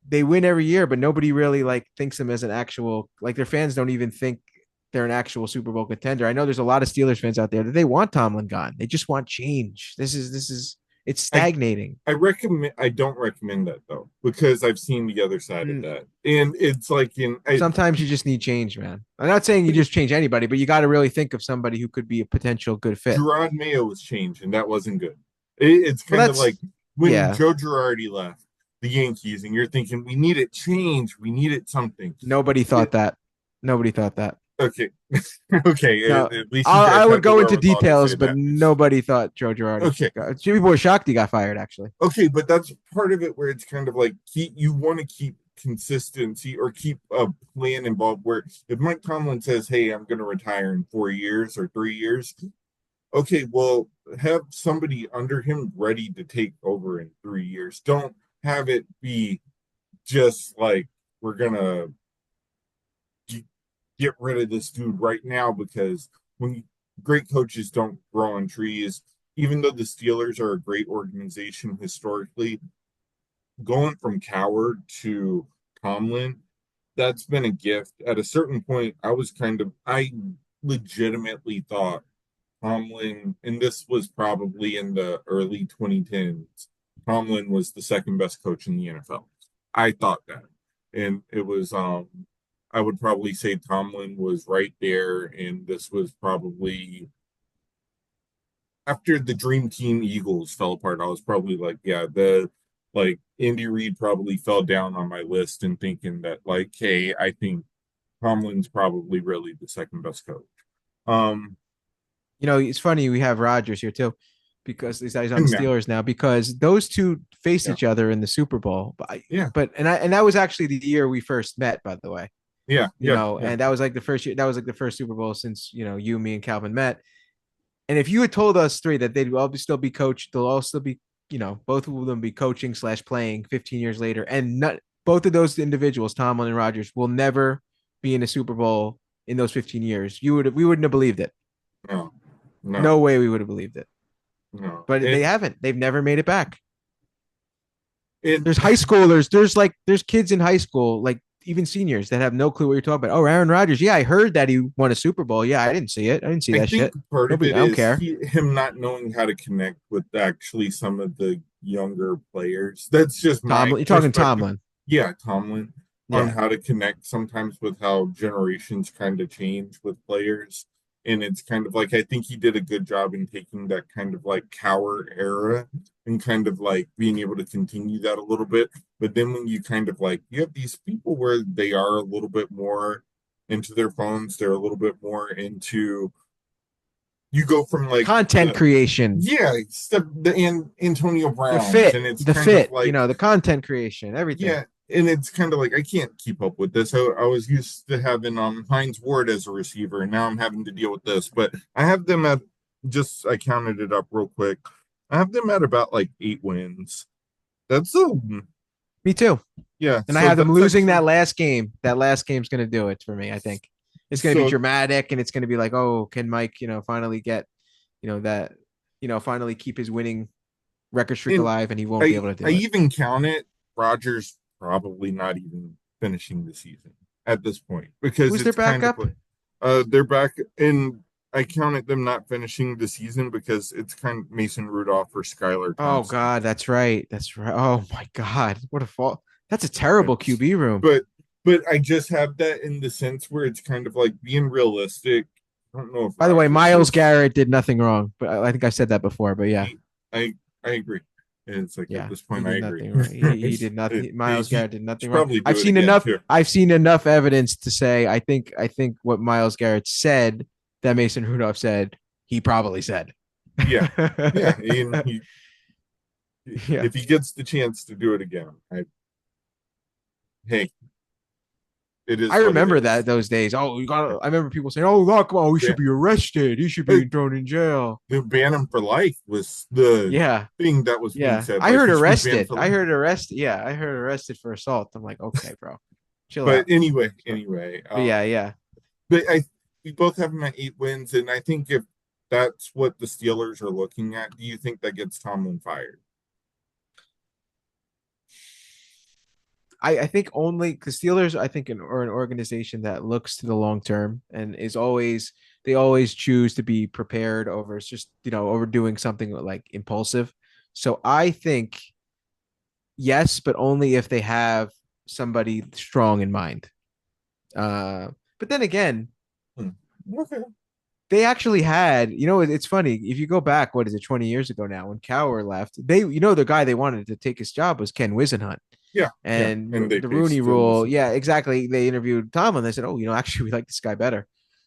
they win every year, but nobody really like thinks them as an actual like their fans don't even think they're an actual Super Bowl contender. I know there's a lot of Steelers fans out there that they want Tomlin gone. They just want change. This is it's I stagnating. I recommend. I don't recommend that though because I've seen the other side of Mm, that, and it's like in Sometimes you just need change, man. I'm not saying you just change anybody, but you got to really think of somebody who could be a potential good fit. Gerard Mayo was changed, and that wasn't good. It's Well, kind of like that's when yeah. Joe Girardi left the Yankees, and you're thinking we needed change, we needed something. Nobody It, thought that. Nobody thought that. okay, okay. No, At least you guys I would have the go into wherewithal to say details, but that. nobody thought Joe Girardi. Okay, Jimmy Boy Shakti got fired, actually. okay, but that's part of it where it's kind of like you want to keep consistency or keep a plan involved. Where if Mike Tomlin says, "Hey, I'm going to retire in 4 years or 3 years," okay, well, have somebody under him ready to take over in 3 years. Don't have it be just like we're gonna get rid of this dude right now because when great coaches don't grow on trees, even though the Steelers are a great organization historically, going from Coward to Tomlin, that's been a gift. At a certain point, I legitimately thought Tomlin, and this was probably in the early 2010s. Tomlin was the second best coach in the NFL. I thought that. And it was I would probably say Tomlin was right there, and this was probably after the Dream Team Eagles fell apart. I was probably like, yeah, the like Andy Reid probably fell down on my list and thinking that like, hey, I think Tomlin's probably really the second best coach. Um, It's funny we have Rodgers here too, because he's on the and yeah, Steelers now, because those two faced yeah, each other in the Super Bowl. yeah, And that was actually the year we first met, by the way. yeah, yeah, yeah. And that was like the first year. That was like the first Super Bowl since you, me, and Calvin met. And if you had told us three that they'd all still be coached, they'll all still be, both of them be coaching / playing 15 years later, and not both of those individuals, Tomlin and Rodgers, will never be in a Super Bowl in those 15 years, we wouldn't have believed it. No, no, No way we would have believed it. no. But they haven't. They've never made it back. It There's high schoolers. There's kids in high school, like even seniors, that have no clue what you're talking about. Oh, Aaron Rodgers. Yeah, I heard that he won a Super Bowl. Yeah, I didn't see it. I didn't see I that think shit. part of Nobody. it I don't is care. him not knowing how to connect with actually some of the younger players. That's just my Tomlin. You're talking perspective. Tomlin. Yeah, Tomlin on Yeah. how to connect sometimes with how generations kind of change with players. And it's kind of like I think he did a good job in taking that kind of like cower era and kind of like being able to continue that a little bit. But then when you kind of like you have these people where they are a little bit more into their phones, they're a little bit more into you go from like Content creation. yeah, stuff the Antonio The Browns, fit. and it's The kind of fit. like The content creation. Everything. yeah, and it's kind of like I can't keep up with this. I was used to having Heinz Ward as a receiver, and now I'm having to deal with this. But I have them at just I counted it up real quick. I have them at about like 8 wins. That's a Me too. yeah. And I So have them that's losing actually that last game. That last game's going to do it for me, I think. It's going to be so dramatic, and it's going to be like, oh, can Mike, finally get, that, finally keep his winning record streak and alive, and he won't be I able to I do it. even count it. Rogers probably not even finishing the season at this point because Who's their it's kind of backup? like they're back in. I counted them not finishing the season because it's kind of Mason Rudolph or Skylar Oh Thompson. God, that's right. That's right. Oh my God, what a fault. That's a Yeah. terrible QB room. But I just have that in the sense where it's kind of like being realistic. I don't know if By the way, Rogers Miles was. Garrett did nothing wrong, but I think I said that before. But yeah, I agree. And it's like at yeah, this he point I did agree. nothing wrong. He did nothing. Miles He Garrett did nothing should wrong. probably do it again too. I've seen enough evidence to say I think what Miles Garrett said that Mason Rudolph said he probably said. Yeah, yeah. And he, Yeah. if he gets the chance to do it again, hey, it I is what it remember is. that those days. Oh, you got. I remember people saying, "Oh, look, oh, he should Ban- be arrested. He should hey, be thrown in jail." the ban him for life was the Yeah, thing that was being yeah. said. I Like heard he should be banned arrested. for I life. heard arrested. Yeah, I heard arrested for assault. I'm like, okay, bro, chill But out. anyway, But yeah, yeah. but I we both have them at 8 wins, and I think if that's what the Steelers are looking at, do you think that gets Tomlin fired? I think only because Steelers, I think, are an organization that looks to the long term and they always choose to be prepared over it's just over doing something like impulsive. So I think yes, but only if they have somebody strong in mind. But then again, Hmm. Okay. they actually had, it's funny if you go back, what is it, 20 years ago now when Cower left, the guy they wanted to take his job was Ken Wisenhunt. Yeah, yeah. And And they the Rooney still Rule, listen. yeah, exactly. They interviewed Tom and they said, "Oh, actually, we like this guy better."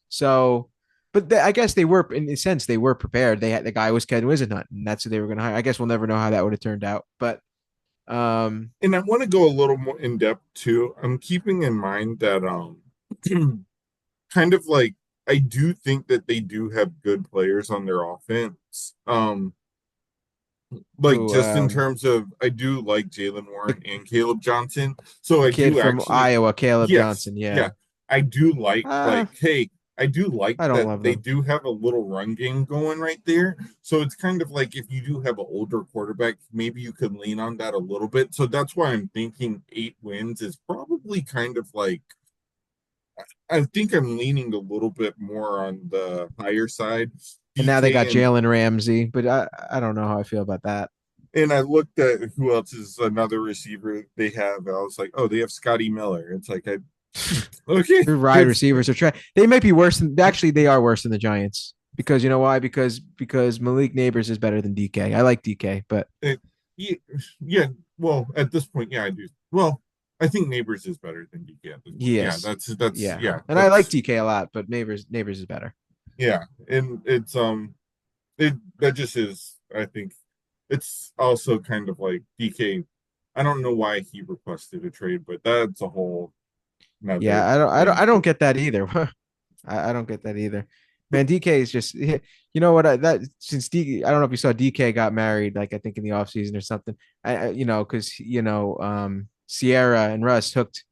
So, but I guess they were, in a sense, they were prepared. They had the guy was Ken Wisenhunt, and that's who they were going to hire. I guess we'll never know how that would have turned out, but And I want to go a little more in depth too. I'm keeping in mind that kind of like I do think that they do have good players on their offense. Like who just in terms of I do like Jalen the, Warren and Caleb Johnson. So the I kid do from actually Iowa, Caleb yes, Johnson. yeah. Yeah, I do like uh, hey, I do like I don't that love they them. do have a little run game going right there. So it's kind of like if you do have an older quarterback, maybe you could lean on that a little bit. So that's why I'm thinking 8 wins is probably kind of like I think I'm leaning a little bit more on the higher side. And now they got DK and Jalen Ramsey, but I don't know how I feel about that. And I looked at who else is another receiver they have. I was like, oh, they have Scotty Miller. It's like, okay, Their wide it's receivers are they might be worse than actually they are worse than the Giants because you know why? Because Malik Neighbors is better than DK. I like DK, but it, yeah, yeah. Well, at this point, yeah, I do. Well, I think Neighbors is better than DK at this point. he Yeah, is. that's Yeah. yeah, And I like that's DK a lot, but Neighbors is better. yeah, and it's it that just is. I think it's also kind of like DK. I don't know why he requested a trade, but that's a whole Yeah, another I thing. don't get that either. I don't get that either. Man, DK is just you know what that since I don't know if you saw DK got married like I think in the offseason or something. You know because Sierra and Russ hooked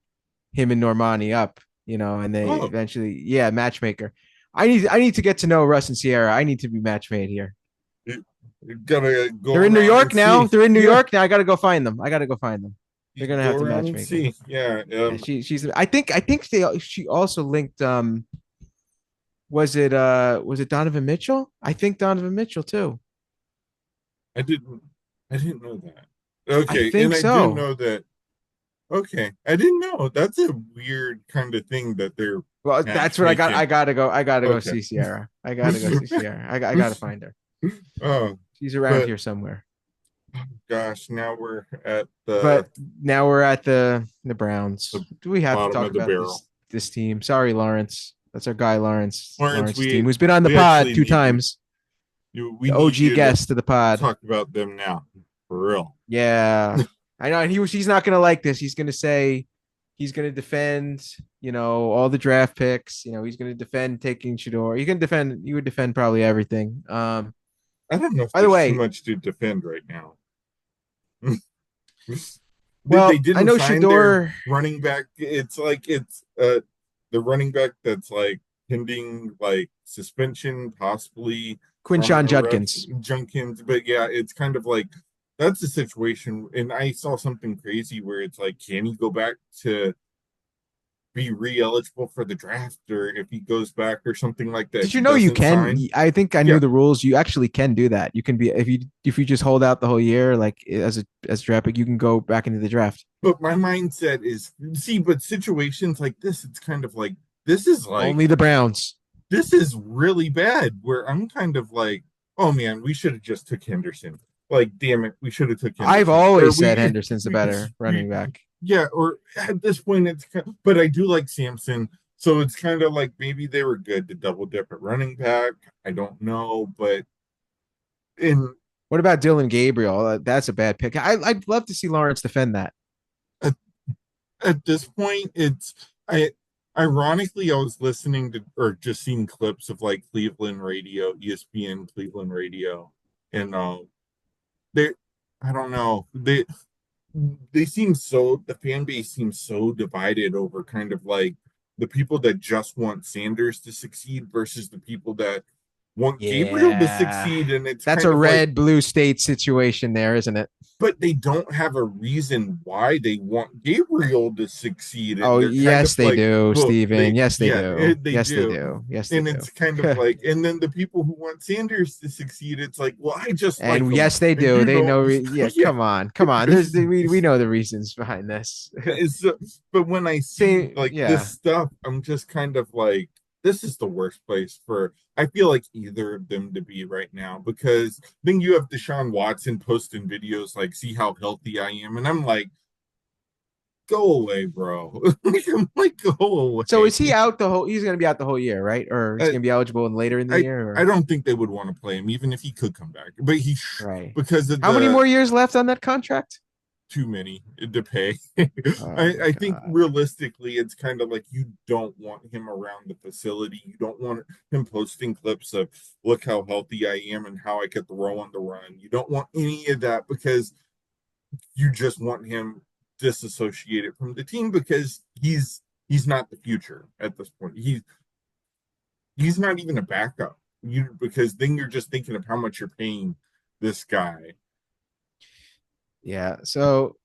him and Normani up, and they Oh, eventually matchmaker. I need to get to know Russ and Sierra. I need to be match made here. you, you gotta go They're in New around and York now. see. They're in New Yeah, York now. I got to go find them. I got to go find them. you They're gonna go have to around match and make me. see. Yeah, Yeah, she's. She also linked. Was it Donovan Mitchell? I think Donovan Mitchell too. I didn't I didn't know that. I Okay, and think I did so. know that. Okay, I didn't know. That's a weird kind of thing that they're Well, that's what I got. matchmaking. I gotta go Okay. see Sierra. I gotta go see Sierra. I gotta find her. Oh, She's around but here somewhere. gosh, now we're at the But now we're at the Browns. the Do we have to bottom talk of the about barrel. this team? Sorry, Lawrence. That's our guy, Lawrence. Lawrence, Lawrence's team, who's been on the pod actually two need times. we The need OG you to guest to the pod. talk about them now for real. Yeah, I know. And he's not gonna like this. He's gonna say he's gonna defend, all the draft picks. He's gonna defend taking Shador. He would defend probably everything. I don't know if By the there's too way, much to defend right now. They well, I didn't know sign their Shador, running back. It's like it's the running back that's like pending like suspension, possibly from Quinshawn a ref Judkins. Junkins. But yeah, it's kind of like that's the situation. And I saw something crazy where it's like, can he go back to be re-eligible for the draft, or if he goes back or something like that, if Did he you know you doesn't can? sign? I think I Yeah, knew the rules. You actually can do that. You can be if you just hold out the whole year, like as draft pick, you can go back into the draft. but my mindset is see, but situations like this, it's kind of like this is like Only the Browns. this is really bad where I'm kind of like, oh man, we should have just took Henderson. Like, damn it, we should have took I've Henderson. Or always said Henderson's the better we running back. yeah, or at this point it's but I do like Samson. So it's kind of like maybe they were good to double dip at running back. I don't know, but in What about Dylan Gabriel? That's a bad pick. I'd love to see Lawrence defend that. at, at this point it's I ironically I was listening to or just seeing clips of like Cleveland radio, ESPN Cleveland radio, and they I don't know. They seem so the fan base seems so divided over kind of like the people that just want Sanders to succeed versus the people that want Gabriel to Yeah. succeed. And it's That's kind a of like, red blue state situation there, isn't it? but they don't have a reason why they want Gabriel to succeed. Oh, And they're kind yes, of they like, do, well, Steven. Yes, they do. they Yes, they do. do. Yes, they And do. it's kind of like, and then the people who want Sanders to succeed, it's like, well, I just like And him. yes, they And do. you They know, know. Yeah, yeah. come on. We know the reasons behind this. It's, but when I see Same, like this yeah, stuff, I'm just kind of like, this is the worst place for I feel like either of them to be right now because then you have Deshaun Watson posting videos like, see how healthy I am, and I'm like, go away, bro. I'm like, go So away. is he out the whole? He's going to be out the whole year, right? Or he's I, going to be eligible later in the I year, I or don't think they would want to play him, even if he could come back. But right? because of How many the more years left on that contract? too many to pay. Oh my I think god! realistically, it's kind of like you don't want him around the facility. You don't want him posting clips of look how healthy I am and how I could throw on the run. You don't want any of that because you just want him disassociated from the team because he's not the future at this point. He's not even a backup. You because then you're just thinking of how much you're paying this guy. Yeah. So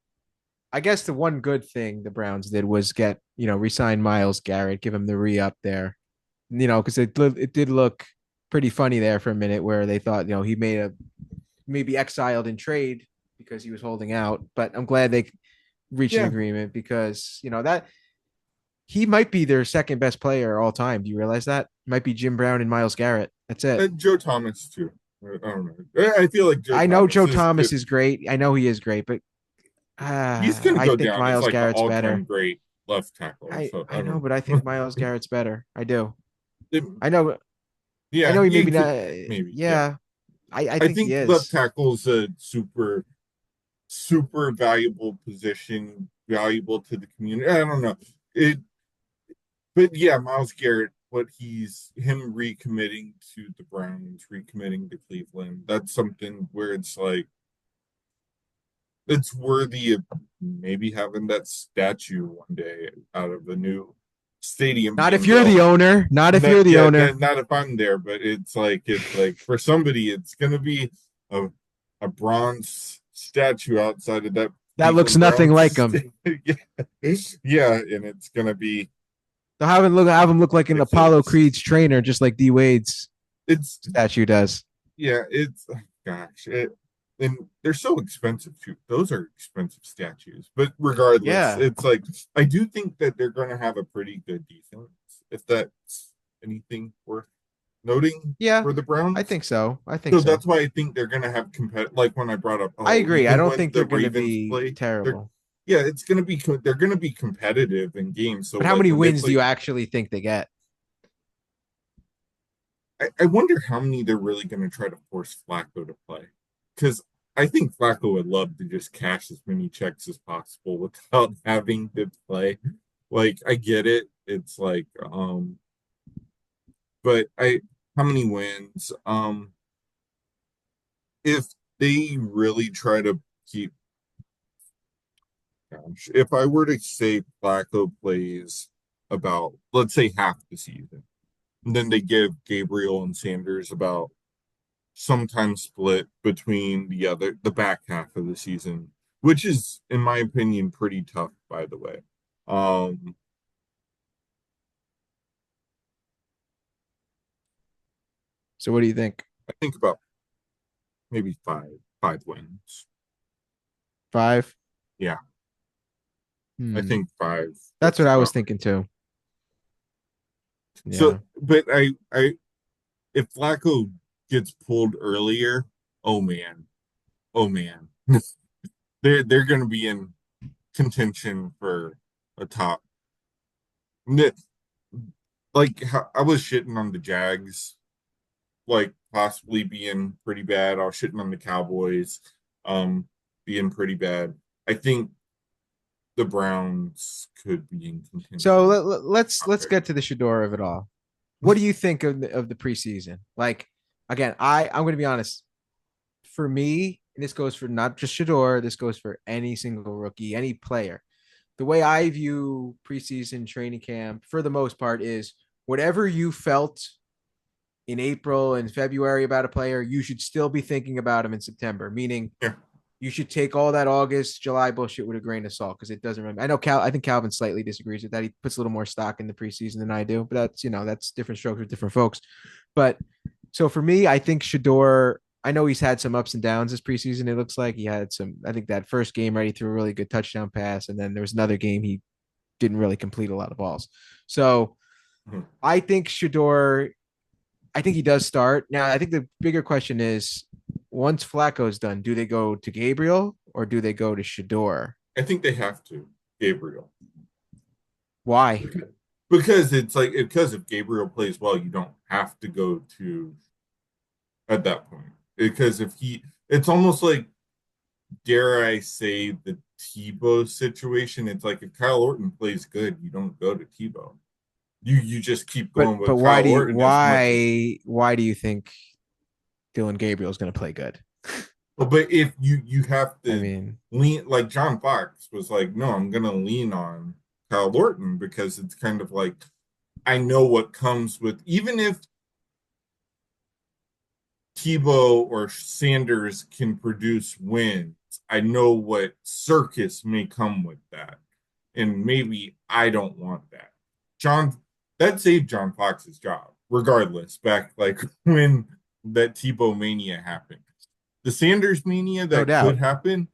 I guess the one good thing the Browns did was get resign Miles Garrett, give him the re up there. Because it did look pretty funny there for a minute where they thought he made a maybe exiled in trade because he was holding out. But I'm glad they reached an Yeah, agreement because that he might be their second best player all time. Do you realize that? Might be Jim Brown and Miles Garrett. That's it. and Joe Thomas too. I don't know. I feel like Joe I know Thomas Joe is Thomas is great. I know he is great, but he's going to I go think down as Miles like the Garrett's all-time better. great left tackle. I So I I know, don't but I think Miles Garrett's better. I do. know. I know. I Yeah, know he you maybe could not. maybe. Yeah, Yeah, I I think he think left is. tackle's a super valuable position, valuable to the community. I don't know it, but yeah, Miles Garrett, what he's him recommitting to the Browns, recommitting to Cleveland. That's something where it's like it's worthy of maybe having that statue one day out of the new stadium Not if being you're built. the owner. Not if Not you're the yeah, owner. not if I'm there, but it's like for somebody, it's gonna be a a bronze statue outside of that That looks Cleveland nothing like Browns. him. Yeah, yeah, and it's gonna be They'll have him look like an Apollo ridiculous. Creed's trainer, just like D Wade's It's statue does. yeah, it's oh, gosh, and they're so expensive too. Those are expensive statues, but regardless, Yeah, it's like I do think that they're gonna have a pretty good defense, if that's anything worth noting yeah, for the I Browns. think so. I think So so. that's why I think they're gonna have like when I brought up, I oh, agree. I even don't when think the they're going to Ravens be play, they're terrible. yeah, they're gonna be competitive in games. So But how like many when they wins do play, you actually think they get? I wonder how many they're really gonna try to force Flacco to play, because I think Flacco would love to just cash as many checks as possible without having to play. Like I get it, it's like but I how many wins? If they really try to keep Gosh, if I were to say Flacco plays about, let's say, half the season, and then they give Gabriel and Sanders about sometime split between the back half of the season, which is, in my opinion, pretty tough, by the way. Um, So what do you think? I think about maybe five wins. Five? Yeah, I Hmm. think five. That's That's what I was about thinking too. right. So, Yeah. but if Flacco gets pulled earlier, oh man, oh man. They're going to be in contention for a top. Like I was shitting on the Jags, like possibly being pretty bad. I was shitting on the Cowboys, being pretty bad. I think the Browns could be in So contention. let's get to the Shador of it all. What do you think of the preseason? Like again, I'm going to be honest. For me, and this goes for not just Shador, this goes for any single rookie, any player. The way I view preseason training camp, for the most part, is whatever you felt in April and February about a player, you should still be thinking about him in September. Meaning, Yeah. you should take all that August, July bullshit with a grain of salt because it doesn't. Really, I know I think Calvin slightly disagrees with that. He puts a little more stock in the preseason than I do, but that's different strokes for different folks. But so for me, I think Shador. I know he's had some ups and downs this preseason. It looks like he had some. I think that first game, right, he threw a really good touchdown pass, and then there was another game he didn't really complete a lot of balls. So Mhm. I think Shador. I think he does start. Now, I think the bigger question is once Flacco's done, do they go to Gabriel or do they go to Shador? I think they have to, Gabriel. Why? Because it's like because if Gabriel plays well, you don't have to go to at that point. Because if it's almost like, dare I say, the Tebow situation. It's like if Kyle Orton plays good, you don't go to Tebow. You just keep But going but with why Kyle do you Orton as much as. why do you think Dylan Gabriel is going to play good? But if you have I to mean, lean, like John Fox was like, no, I'm gonna lean on Kyle Orton because it's kind of like I know what comes with, even if Tebow or Sanders can produce wins, I know what circus may come with that. And maybe I don't want that. John, that saved John Fox's job, regardless, back like when that Tebow mania happened. the Sanders mania No that could doubt. happen,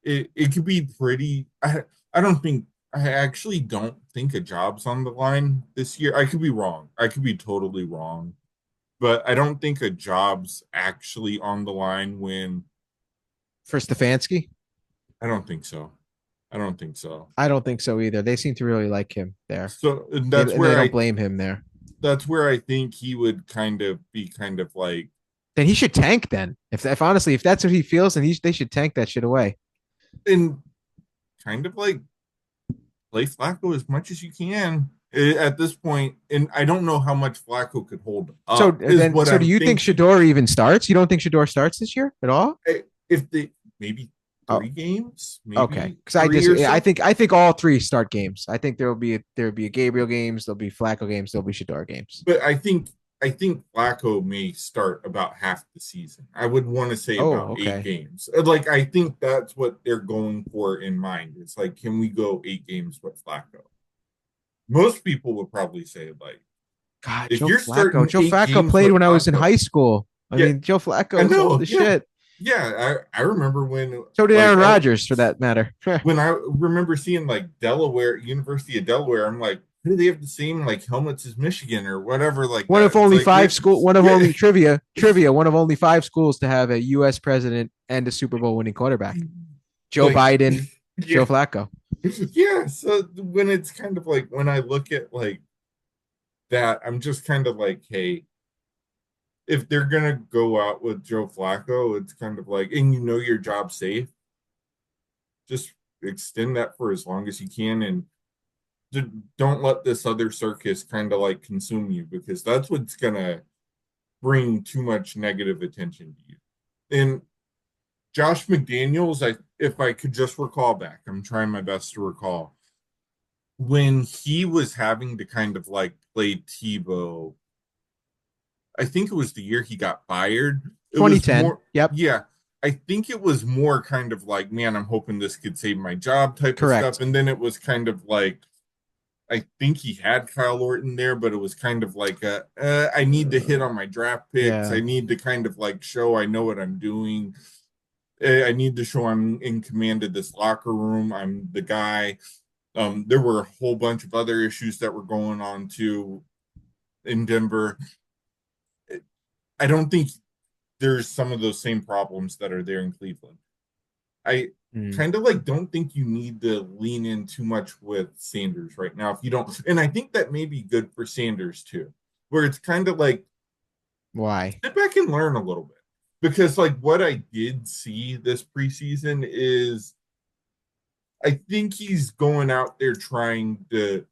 it could be pretty. I don't think I actually don't think a job's on the line this year. I could be wrong. I could be totally wrong, but I don't think a job's actually on the line when For Stefanski, I don't think so. I don't think so. I don't think so either. They seem to really like him there. So They don't blame him there. that's where I think he would kind of be kind of like Then he should tank. Then, if honestly, if that's what he feels, then they should tank that shit away. and kind of like play Flacco as much as you can at this point. And I don't know how much Flacco could hold So up, is then, what so do I'm you think thinking. Shador even starts? You don't think Shador starts this year at all? If they maybe Oh, 3 games, okay. maybe Because I three just, or I so. think, I think all three start games. I think there will be a Gabriel games, there'll be Flacco games, there'll be Shador games. But I think Flacco may start about half the season. I would want to say Oh, about eight okay. games. Like I think that's what they're going for in mind. It's like, can we go 8 games with Flacco? Most people would probably say like, God, if Joe you're Flacco. starting Joe eight Flacco games played with when I was in Flacco, high school. I yeah, mean, Joe I Flacco's old know, as yeah, shit. yeah. I remember when So did like Aaron Rodgers, for that matter. when I remember seeing like Delaware, University of Delaware, I'm like, who do they have the same like helmets as Michigan or whatever like One of that? It's only like, five school. One of yeah, only trivia. One of only five schools to have a U.S. president and a Super Bowl winning quarterback. Joe like, Biden, yeah, Joe Flacco. yeah. So when it's kind of like when I look at like that, I'm just kind of like, hey, if they're gonna go out with Joe Flacco, it's kind of like, and you know your job's safe, just extend that for as long as you can and don't let this other circus kind of like consume you because that's what's gonna bring too much negative attention to you. And Josh McDaniels, if I could just recall back, I'm trying my best to recall when he was having to kind of like play Tebow. I think it was the year he got fired. It was 2010. more, Yep, yeah. I think it was more kind of like, man, I'm hoping this could save my job type of stuff. correct. And then it was kind of like, I think he had Kyle Orton there, but it was kind of like I need to hit on my draft picks. I Yeah, need to kind of like show I know what I'm doing. I need to show I'm in command of this locker room. I'm the guy. There were a whole bunch of other issues that were going on too in Denver. I don't think there's some of those same problems that are there in Cleveland. I mm. kind of like don't think you need to lean in too much with Sanders right now if you don't. And I think that may be good for Sanders too, where it's kind of like Why? sit back and learn a little bit. Because like what I did see this preseason is I think he's going out there trying to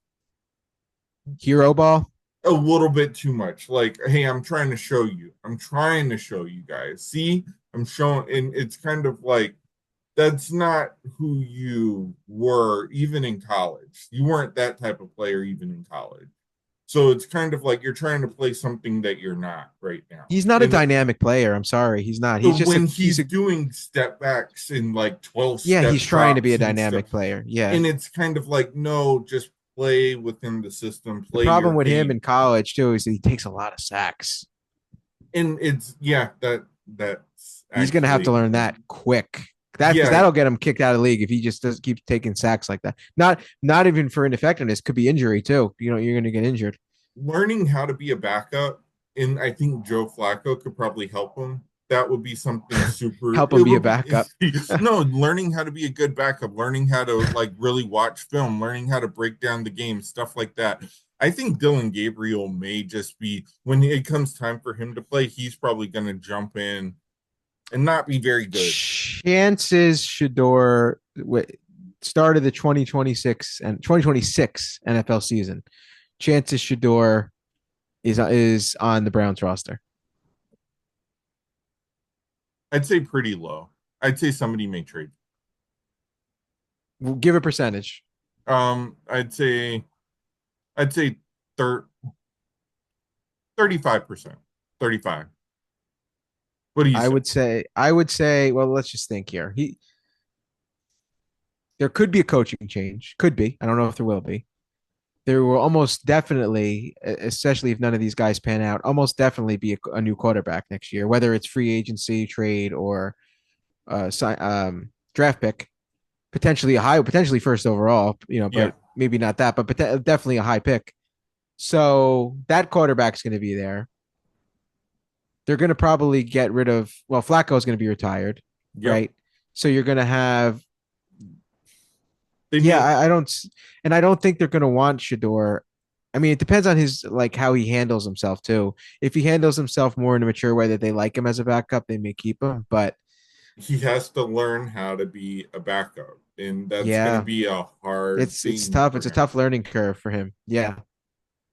Hero ball. a little bit too much. Like, hey, I'm trying to show you. I'm trying to show you guys. See, I'm showing, and it's kind of like that's not who you were even in college. You weren't that type of player even in college. So it's kind of like you're trying to play something that you're not right now. He's not a And dynamic player. I'm sorry, he's not. so He's just a. when He's he's a. doing step backs and like 12 Yeah, step he's trying to be a drops and stuff, dynamic player. Yeah. and it's kind of like, no, just play within the system, The play your problem with him in game. college too is that he takes a lot of sacks. And it's yeah, that's He's gonna have to actually learn that quick. That because yeah, that'll get him kicked out of the league if he just does keep taking sacks like that. Not even for ineffectiveness. Could be injury too. You know, you're gonna get injured. learning how to be a backup, and I think Joe Flacco could probably help him. That would be something super. Help It him be a would backup. no learning how to be a good backup, learning how to like really watch film, learning how to break down the game, stuff like that. I think Dylan Gabriel may just be when it comes time for him to play, he's probably going to jump in and not be very good. Chances Shador start of the 2026 and 2026 NFL season. Chances Shador is on the Browns roster. I'd say pretty low. I'd say somebody may trade. We'll give a percentage. I'd say thir 35%. 35. What do you say? I would say, well, let's just think here. There could be a coaching change. Could be. I don't know if there will be. there will almost definitely, especially if none of these guys pan out, almost definitely be a new quarterback next year, whether it's free agency, trade, or draft pick, potentially first overall, Yeah, but maybe not that, but definitely a high pick. So that quarterback's going to be there. They're going to probably get rid of, well, Flacco's going to be retired, yep. right? So you're going to have, They yeah, may I don't think they're going to want Shador. I mean, it depends on his, like, how he handles himself too. If he handles himself more in a mature way that they like him as a backup, they may keep him. But he has to learn how to be a backup, and that's going to yeah, be a hard it's thing tough. for It's a him. tough learning curve for him. Yeah,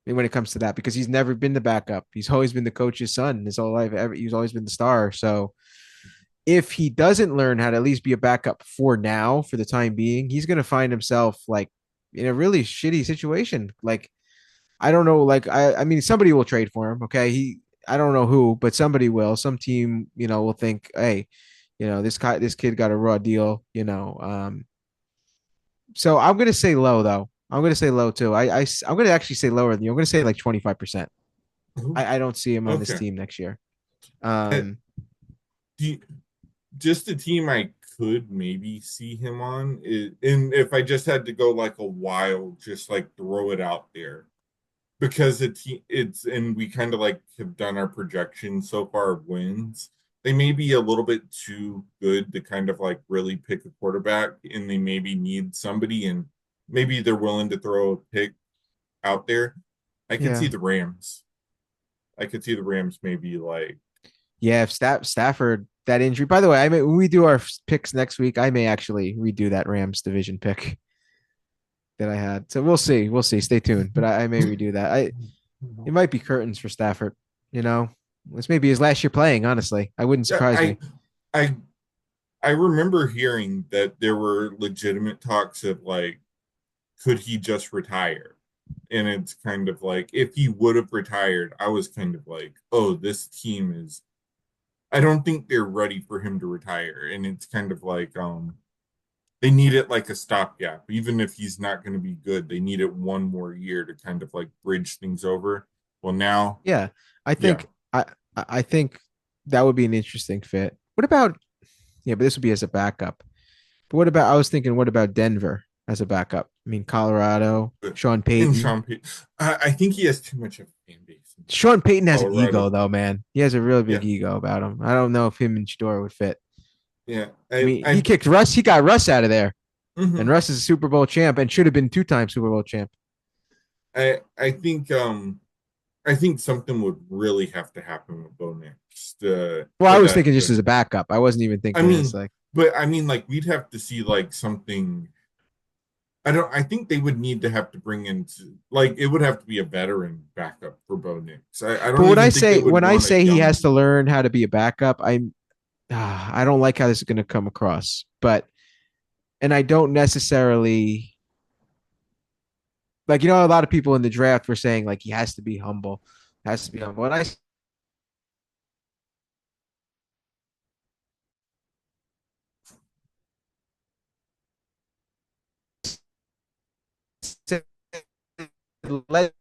when it comes to that, because he's never been the backup. He's always been the coach's son his whole life. He's always been the star. So if he doesn't learn how to at least be a backup for now, for the time being, he's going to find himself like in a really shitty situation. Like, I don't know. Like, I mean, somebody will trade for him. Okay. I don't know who, but somebody will. Some team, will think, hey, this kid got a raw deal, So I'm going to say low, though. I'm going to say low, too. I'm going to actually say lower than you. I'm going to say like 25%. I don't see him on this Okay. team next year. Uh, Um, do you- just a team I could maybe see him on is, and if I just had to go like a wild, just like throw it out there because it's and we kind of like have done our projections so far of wins. They may be a little bit too good to kind of like really pick a quarterback, and they maybe need somebody, and maybe they're willing to throw a pick out there. I could see yeah. the Rams. I could see the Rams maybe like Yeah, if Stafford that injury. By the way, when we do our picks next week, I may actually redo that Rams division pick that I had. So we'll see. We'll see. Stay tuned. But I may redo that. It might be curtains for Stafford. You know, this may be his last year playing. Honestly, I wouldn't yeah, surprise me. I I remember hearing that there were legitimate talks of like, could he just retire? And it's kind of like, if he would have retired, I was kind of like, oh, this team is, I don't think they're ready for him to retire. And it's kind of like, they need it like a stopgap. Even if he's not going to be good, they need it one more year to kind of like bridge things over. Well, now, Yeah, I yeah, think I think that would be an interesting fit. What about yeah? But this would be as a backup. But what about? I was thinking, what about Denver as a backup? I mean, Colorado, Sean in Payton. Sean Payton, I think he has too much of a fan base in Sean Payton has an ego, Colorado. though, man. He has a really Yeah, big ego about him. I don't know if him and Shador would fit. yeah. I mean, he kicked Russ. He got Russ out of there, and Mhm. Russ is a Super Bowl champ and should have been two-time Super Bowl champ. I think something would really have to happen with Bo Nix Well, I for was that thinking just to. as a backup. I wasn't even I thinking as mean, like, but I mean, like we'd have to see like something. I don't. I think they would need to have to bring in like it would have to be a veteran backup for Bo Nix. I but don't even think they would when I want a say he young has to dude. learn how to be a backup, I don't like how this is going to come across. But and I don't necessarily like a lot of people in the draft were saying like he has to be humble, has to be humble. And I said let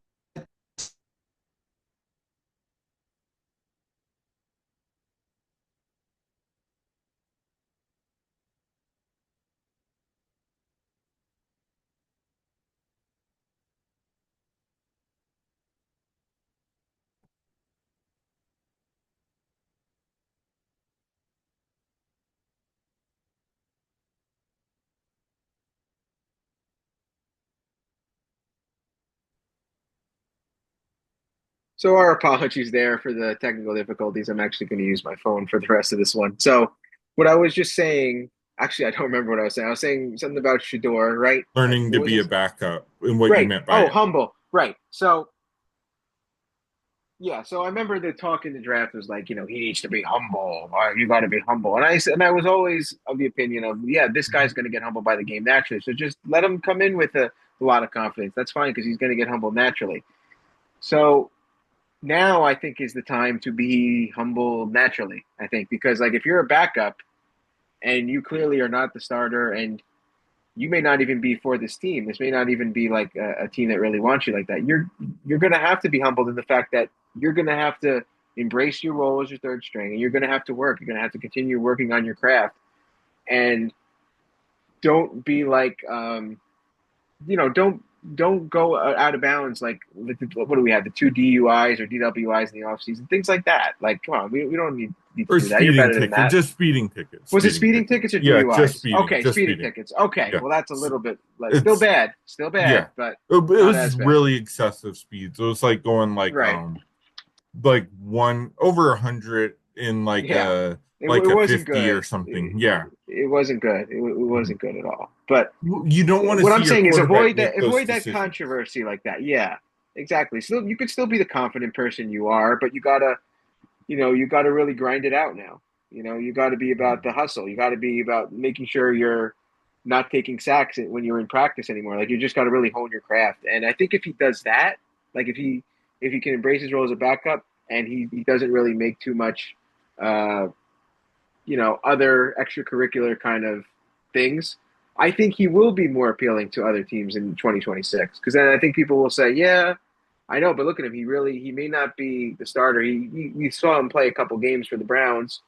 So our apologies there for the technical difficulties. I'm actually going to use my phone for the rest of this one. So what I was just saying, actually, I don't remember what I was saying. I was saying something about Shador, right? Learning to What was be a it? backup and what you Right. meant by Oh, it. humble. Right. So yeah. So I remember the talk in the draft was like, he needs to be humble. You got to be humble. And I was always of the opinion of, yeah, this guy's going to get humbled by the game naturally. So just let him come in with a lot of confidence. That's fine because he's going to get humbled naturally. So now I think is the time to be humble naturally. I think because like if you're a backup and you clearly are not the starter and you may not even be for this team. This may not even be like a team that really wants you like that. You're going to have to be humbled in the fact that you're going to have to embrace your role as your third string, and you're going to have to work. You're going to have to continue working on your craft, and don't be like, don't go out of bounds. Like, what do we have? The two DUIs or DWIs in the offseason, things like that. Like, come on, we don't need to Or do that. You're speeding better than ticket, that. just speeding tickets. Was it Speeding speeding tickets. tickets or Yeah, just DUIs? speeding. Okay, Just speeding speeding. tickets. Okay, Yeah. well that's a little bit like It's still yeah. bad, but It not was as bad. really excessive speeds. It was like going Right. like one over 100 in Yeah. It like a wasn't 50 or good. something. Yeah. It wasn't good. It Mhm. wasn't good at all. But You don't want to what see I'm your saying is quarterback make those avoid that decisions. controversy like that. Yeah, exactly. Still, you could still be the confident person you are, but you gotta really grind it out now. You got to be about the hustle. You got to be about making sure you're not taking sacks when you're in practice anymore. Like you just got to really hone your craft. And I think if he does that, like if he can embrace his role as a backup and he doesn't really make too much, uh, other extracurricular kind of things, I think he will be more appealing to other teams in 2026. Because then I think people will say, yeah, I know, but look at him. He may not be the starter. We saw him play a couple games for the Browns.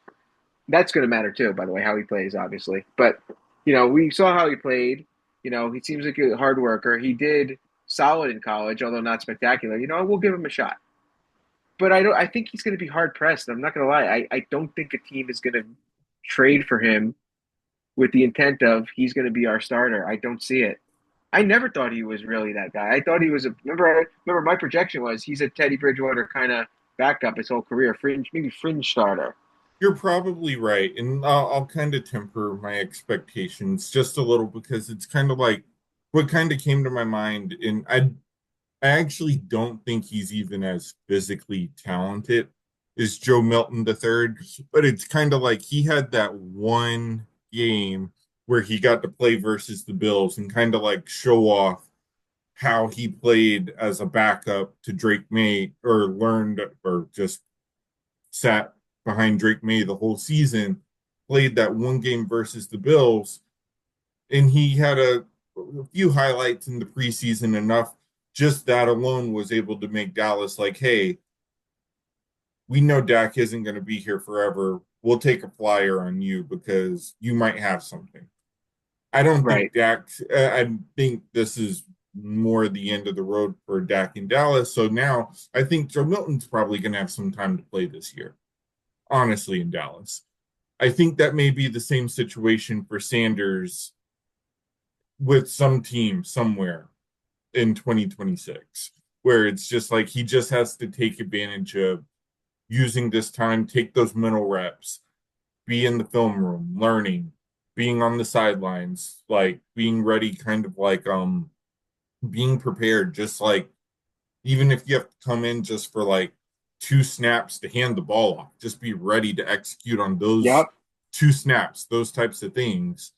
That's going to matter too, by the way, how he plays, obviously. But we saw how he played. He seems like a hard worker. He did solid in college, although not spectacular. We'll give him a shot. But I don't. I think he's going to be hard pressed. I'm not going to lie. I don't think a team is going to trade for him with the intent of he's going to be our starter. I don't see it. I never thought he was really that guy. I thought he was a. Remember my projection was he's a Teddy Bridgewater kind of backup his whole career, fringe, maybe fringe starter. You're probably right, and I'll kind of temper my expectations just a little because it's kind of like what kind of came to my mind, and I actually don't think he's even as physically talented as Joe Milton the third, but it's kind of like he had that one game where he got to play versus the Bills and kind of like show off how he played as a backup to Drake May or learned or just sat behind Drake May the whole season, played that one game versus the Bills, and he had a few highlights in the preseason enough. Just that alone was able to make Dallas like, hey, we know Dak isn't going to be here forever. We'll take a flyer on you because you might have something. I don't Right. think Dak, I think this is more the end of the road for Dak in Dallas. So now I think Joe Milton's probably going to have some time to play this year, honestly, in Dallas. I think that may be the same situation for Sanders with some team somewhere in 2026, where it's just like he just has to take advantage of using this time, take those mental reps, be in the film room, learning, being on the sidelines, like being ready, kind of like being prepared, just like even if you have to come in just for like 2 snaps to hand the ball off, just be ready to execute on those Yep. 2 snaps, those types of things.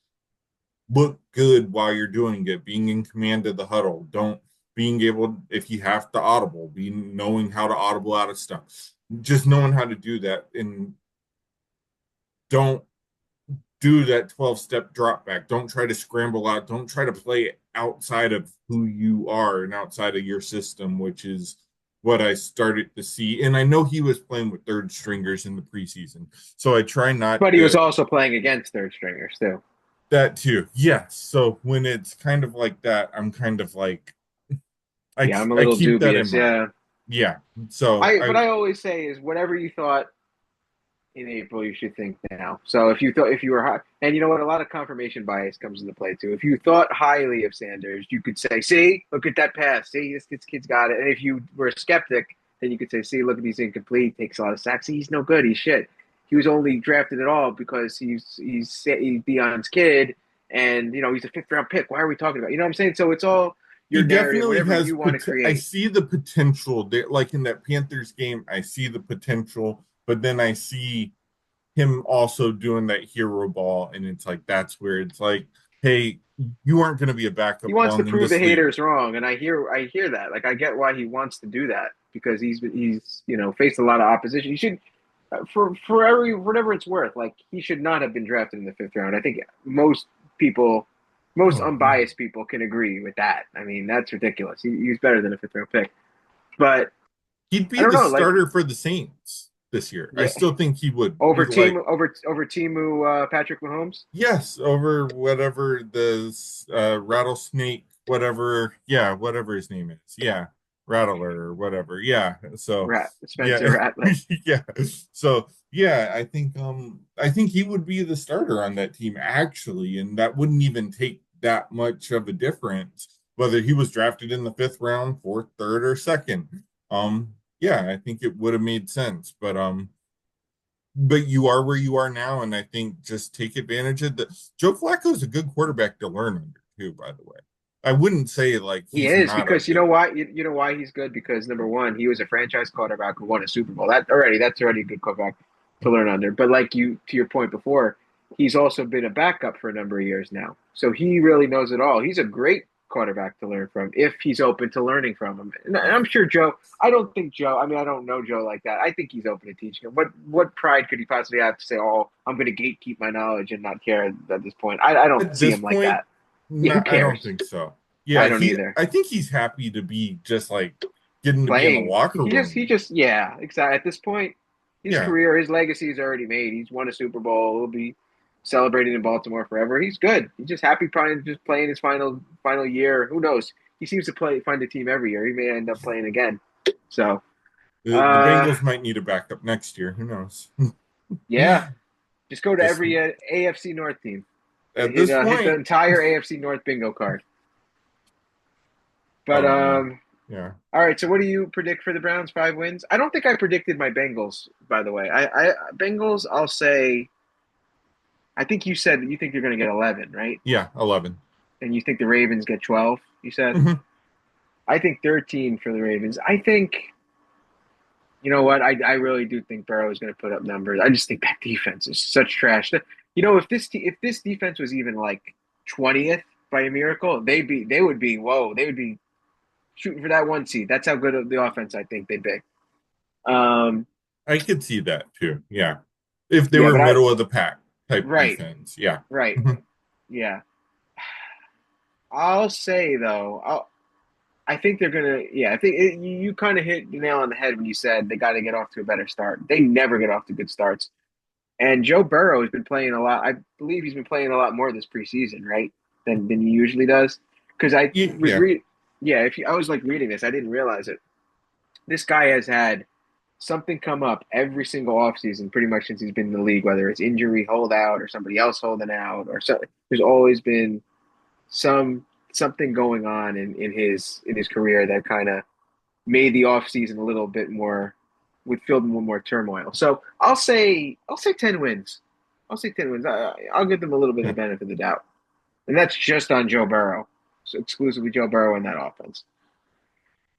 Look good while you're doing it, being in command of the huddle. Don't being able, if you have to audible, being knowing how to audible out of stuff. Just knowing how to do that, and don't do that 12-step drop back. Don't try to scramble out. Don't try to play outside of who you are and outside of your system, which is what I started to see. And I know he was playing with third stringers in the preseason. So I try not But he was to also playing against third stringers too. that too. Yes. So when it's kind of like that, I'm kind of like Yeah, I'm a I little keep that in dubious. mind. Yeah. Yeah. So I always say is whatever you thought in April, you should think now. So if you were high, and you know what, a lot of confirmation bias comes into play too. If you thought highly of Sanders, you could say, "See, look at that pass. See, this kid's got it." And if you were a skeptic, then you could say, "See, look at these incomplete. Takes a lot of sacks. See, he's no good. He's shit. He was only drafted at all because he's Dion's kid, and he's a fifth round pick. Why are we talking about? You know what I'm saying? So it's all he your narrative, definitely whatever has you want to I create. see the potential there, like in that Panthers game, I see the potential, but then I see him also doing that hero ball, and it's like that's where it's like, hey, you aren't going to be a He backup wants to long in prove the this league. haters wrong, and I hear that. Like I get why he wants to do that because he's faced a lot of opposition. He should for whatever it's worth. Like he should not have been drafted in the fifth round. I think most people Most Oh, yeah. unbiased people can agree with that. I mean, that's ridiculous. He's better than a fifth round pick. But He'd I be don't the know, like starter for the Saints this year. I yeah, still think he would. over He's like, Timu Patrick Mahomes. yes, over whatever the rattlesnake, whatever, yeah, whatever his name is. Yeah, Rattler or whatever. Yeah. So, Spencer yeah, Rattler. yeah. So, yeah, I think he would be the starter on that team actually, and that wouldn't even take that much of a difference whether he was drafted in the fifth round, fourth, third, or second. Yeah, I think it would have made sense, but you are where you are now, and I think just take advantage of the. Joe Flacco is a good quarterback to learn under too. By the way, I wouldn't say like He he's is not a because you good. know why you know why he's good because number one he was a franchise quarterback who won a Super Bowl. That's already a good quarterback to learn under. But like you to your point before, he's also been a backup for a number of years now, so he really knows it all. He's a great quarterback to learn from if he's open to learning from him. And I'm sure Joe. I don't think Joe. I mean, I don't know Joe like that. I think he's open to teaching him. What pride could he possibly have to say, "Oh, I'm going to gatekeep my knowledge and not care at this point"? I don't At see this him like point, that. Yeah, no, who I don't cares? think so. I Yeah, don't either. I think he's happy to be just like getting to be in the Playing. locker He room. just yeah, exactly. At this point, his Yeah, career, his legacy is already made. He's won a Super Bowl. He'll be celebrating in Baltimore forever. He's good. He's just happy probably just playing his final year. Who knows? He seems to find a team every year. He may end up playing again. So the uh Bengals might need a backup next year. Who knows? yeah. Just go to Just every AFC North team. at this Hit the point. entire AFC North bingo card. But Oh man, yeah. all right, so what do you predict for the Browns? 5 wins? I don't think I predicted my Bengals, by the way. I Bengals, I'll say I think you said you think you're going to get 11, right? Yeah, 11. And you think the Ravens get 12, you said? Hmm. I think 13 for the Ravens. I think, you know what? I really do think Burrow is going to put up numbers. I just think that defense is such trash. You know, if this defense was even like 20th by a miracle, they would be whoa, they would be shooting for that one seed. That's how good of the offense I think they'd be. Um, I could see that too. Yeah. If they yeah, were but middle of the pack type right, defense. Yeah. right, Mhm. yeah. I'll say though, I think they're gonna. Yeah, I think you kind of hit the nail on the head when you said they got to get off to a better start. They never get off to good starts. And Joe Burrow has been playing a lot. I believe he's been playing a lot more this preseason, right? Than he usually does. Because I was Yeah. read. Yeah, if you, I was like reading this, I didn't realize it. This guy has had something come up every single offseason pretty much since he's been in the league, whether it's injury, holdout, or somebody else holding out, or something. There's always been something going on in his career that kind of made the offseason a little bit more with filled with more turmoil. So I'll say 10 wins. I'll say 10 wins. I'll give them a little bit of the Yeah. benefit of the doubt, and that's just on Joe Burrow, so exclusively Joe Burrow in that offense.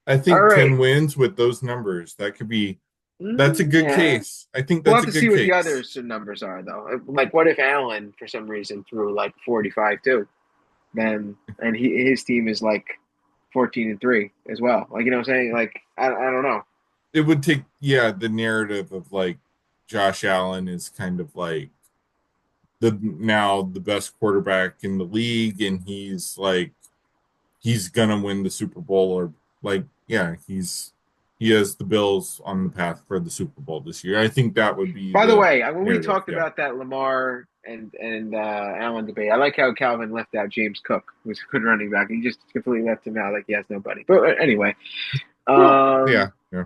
I All think right, 10 wins with those numbers, that's a good yeah. case. I think We'll that's have a to see good what the case. others numbers are, though. Like, what if Allen, for some reason, threw like 45 too? Then and his team is like 14-3 as well. Like you know what I'm saying? Like I don't know. It would take, yeah, the narrative of like Josh Allen is kind of like the best quarterback in the league, and he's gonna win the Super Bowl, or like, yeah, he has the Bills on the path for the Super Bowl this year. I think that would be By the the way, when we narrative. talked Yeah. about that Lamar and Allen debate, I like how Calvin left out James Cook, who's a good running back. He just completely left him out like he has nobody. But anyway, Well, yeah, um, yeah.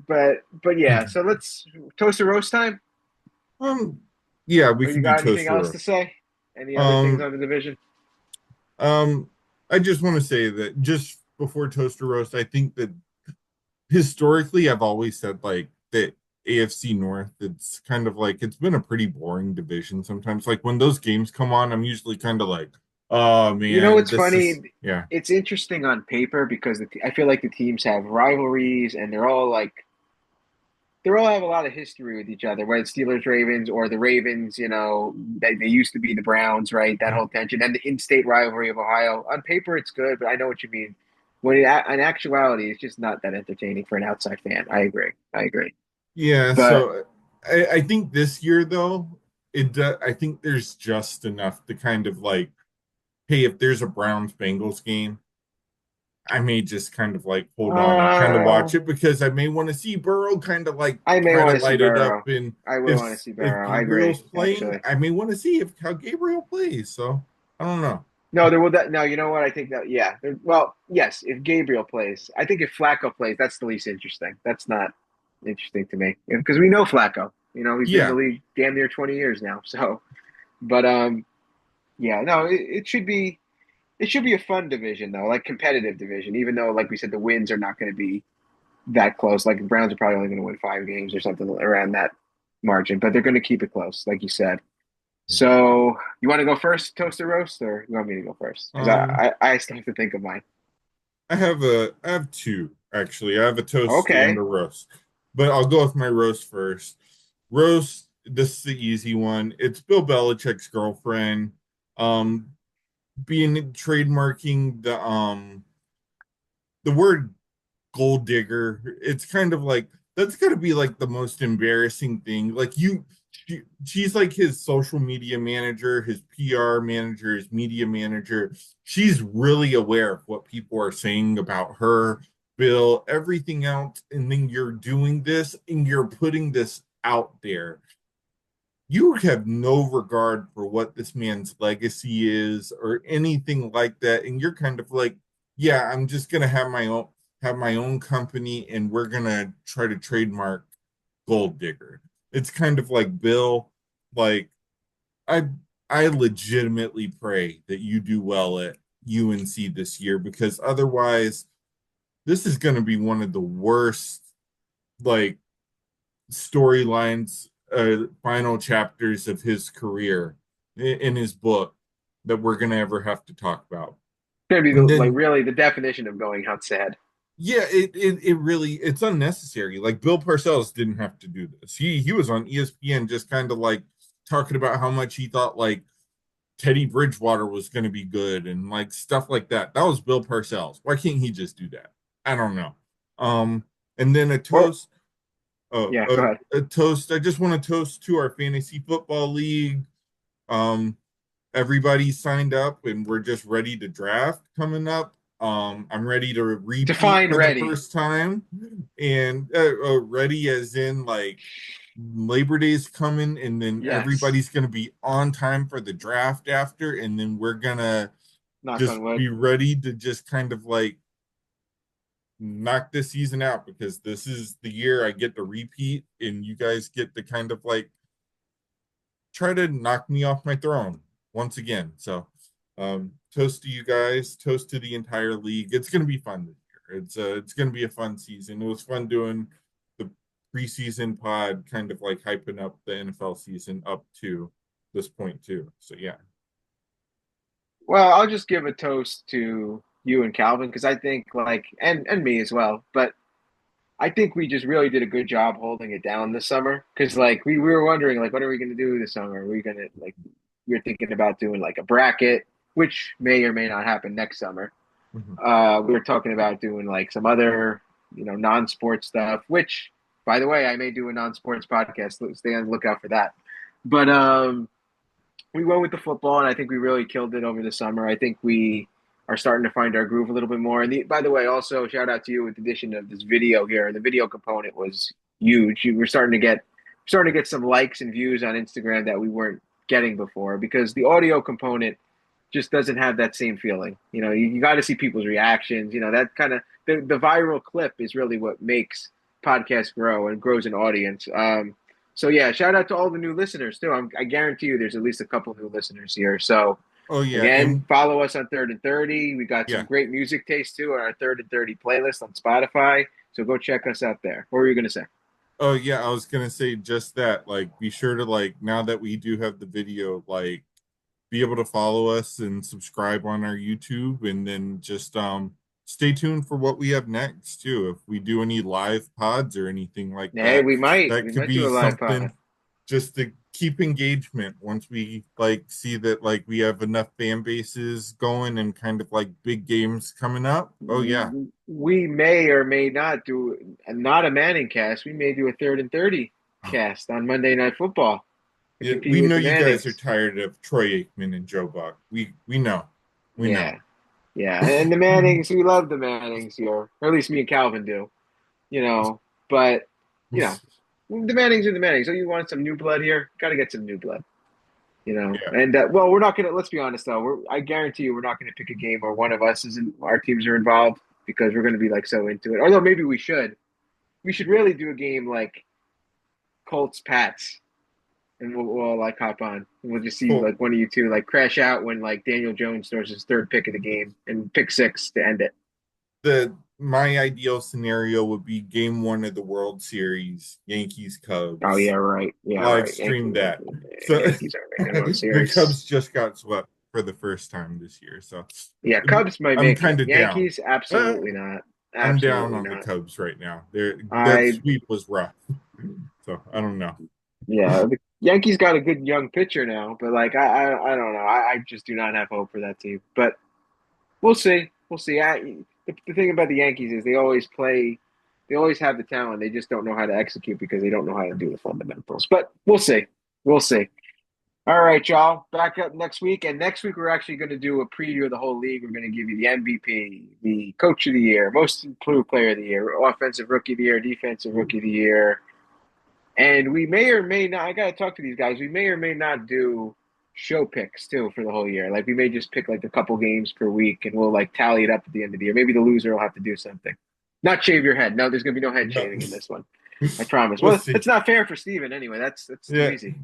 but yeah. So let's toast or roast time. Um, yeah, we Or you can do got anything toaster else roast. to say? Any other things Um, on the division? um, I just want to say that just before toaster roast, I think that historically, I've always said like that AFC North, it's kind of like it's been a pretty boring division sometimes. Like when those games come on, I'm usually kind of like, oh You know man, what's this is, funny? yeah, It's interesting on paper because I feel like the teams have rivalries and they all have a lot of history with each other, whether it's Steelers, Ravens, or the Ravens, they used to be the Browns, right? That whole tension. And the in state rivalry of Ohio. On paper, it's good, but I know what you mean. In actuality, it's just not that entertaining for an outside fan. I agree. I agree. yeah. But So I think this year though, I think there's just enough to kind of like hey, if there's a Browns Bengals game, I may just kind of like hold on and kind of Uh, watch it because I may want to see Burrow kind of like I may try to want to see light it up. Burrow. And I would want to if see if Burrow. I agree, Gabriel's playing, actually. I may want to see if how Gabriel plays. So I don't know. No, there will that no, you know what? I think that yeah. Well, yes, if Gabriel plays. I think if Flacco plays, that's the least interesting. That's not interesting to me. Because we know Flacco. You know, he's been in the Yeah, league damn near 20 years now. So, but yeah, no, it should be a fun division though, like competitive division, even though like we said the wins are not going to be that close. Like the Browns are probably only going to win 5 games or something around that margin, but they're going to keep it close, like you said. So you want to go first, toast or roast, or you want me to go first? Because um, I still have to think of mine. I have two actually. I have a toast and a Okay. roast, but I'll go with my roast first. Roast. This is the easy one. It's Bill Belichick's girlfriend. Um, being trademarking the word gold digger. It's kind of like that's got to be like the most embarrassing thing. Like she's like his social media manager, his PR manager, his media manager. She's really aware of what people are saying about her, Bill, everything else, and then you're doing this and you're putting this out there. You have no regard for what this man's legacy is or anything like that, and you're kind of like, yeah, I'm just gonna have my own company, and we're gonna try to trademark Gold Digger. It's kind of like Bill, like I I legitimately pray that you do well at UNC this year because otherwise this is going to be one of the worst like storylines, final chapters of his career in his book that we're going to ever have to talk about. It's gonna be And like then, really the definition of going out sad. yeah, it really it's unnecessary. Like Bill Parcells didn't have to do this. He was on ESPN just kind of like talking about how much he thought like Teddy Bridgewater was going to be good and like stuff like that. That was Bill Parcells. Why can't he just do that? I don't know. Um, and then a Or toast. Oh, yeah, go ahead. a toast. I just want to toast to our fantasy football league. Um, everybody signed up and we're just ready to draft coming up. I'm ready to repeat Define for the ready. first time and ready as in like Labor Day's coming and then Yes. everybody's going to be on time for the draft after. And then we're going to Knock just on wood. be ready to just kind of like knock this season out because this is the year I get to repeat and you guys get to kind of like try to knock me off my throne once again. So, toast to you guys, toast to the entire league. It's going to be fun this year. It's going to be a fun season. It was fun doing the preseason pod, kind of like hyping up the NFL season up to this point too. So yeah, Well, I'll just give a toast to you and Calvin because I think like and me as well. But I think we just really did a good job holding it down this summer because like we were wondering like what are we going to do this summer? Are we going to like we are thinking about doing like a bracket, which may or may not happen next summer. mm-hmm. We were talking about doing like some other non-sports stuff, which by the way I may do a non-sports podcast. So stay on the lookout for that. But we went with the football, and I think we really killed it over the summer. I think we are starting to find our groove a little bit more. And by the way, also shout out to you with the addition of this video here. The video component was huge. We're starting to get some likes and views on Instagram that we weren't getting before because the audio component just doesn't have that same feeling. You got to see people's reactions. That kind of the viral clip is really what makes podcasts grow and grows an audience. So yeah, shout out to all the new listeners too. I guarantee you, there's at least a couple new listeners here. So Oh yeah, again, and follow us on Third and 30. We got some yeah, great music taste too on our Third and 30 playlist on Spotify. So go check us out there. What were you gonna say? oh yeah. I was gonna say just that. Like, be sure to like now that we do have the video, like be able to follow us and subscribe on our YouTube and then just stay tuned for what we have next too. If we do any live pods or anything like Hey, that, we might that we could might do be a live pod. something just to keep engagement once we like see that like we have enough fan bases going and kind of like big games coming up. Oh yeah. We may or may not do not a Manning cast. We may do a Third and 30 cast on Monday Night Football to Yeah, compete we with know the you guys are Mannings. tired of Troy Aikman and Joe Buck. We know. We know. Yeah. Yeah. And the Mannings, we love the Mannings here. Or at least me and Calvin do, But, you know, the Mannings are the Mannings. So you want some new blood here? Got to get some new blood. Yeah. And well, we're not gonna. Let's be honest though. I guarantee you, we're not gonna pick a game where one of us isn't. Our teams are involved because we're gonna be like so into it. Although maybe we should. We should really do a game like Colts Pats, and we'll like hop on. And we'll just see Cool. like one of you two like crash out when like Daniel Jones throws his third pick of the game and pick six to end it. My ideal scenario would be game 1 of the World Series, Yankees Oh Cubs. yeah, right. Yeah, Live right. stream that. So Yankees are right in the World the Series. Cubs just got swept for the first time this year. So Yeah, Cubs might I'm make it. kind of down. Yankees, Uh, absolutely not. I'm down Absolutely on the not. Cubs right now. That I sweep was rough. So I don't know. Yeah, the Yankees got a good young pitcher now, but like I don't know. I just do not have hope for that team. But we'll see. We'll see. The thing about the Yankees is they always have the talent. They just don't know how to execute because they don't know how to do the fundamentals. But we'll see. We'll see. All right, y'all. Back up next week. And next week, we're actually going to do a preview of the whole league. We're going to give you the MVP, the coach of the year, most improved player of the year, offensive rookie of the year, defensive rookie of the year. And we may or may not, I got to talk to these guys. We may or may not do show picks too for the whole year. Like we may just pick like a couple games per week and we'll like tally it up at the end of the year. Maybe the loser will have to do something. Not shave your head. No, there's going to be no head No. shaving in this one. I promise. We'll Well, see. it's not fair for Steven anyway. That's too Yeah. easy.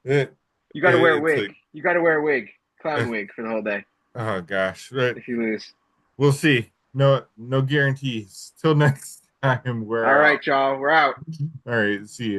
Yeah. You got to wear a It's wig. like, You got to wear a wig, clown wig for the whole day oh gosh. Right. if you lose. We'll see. No guarantees. Till next time, we're All out. right, y'all. We're out. All right. See ya.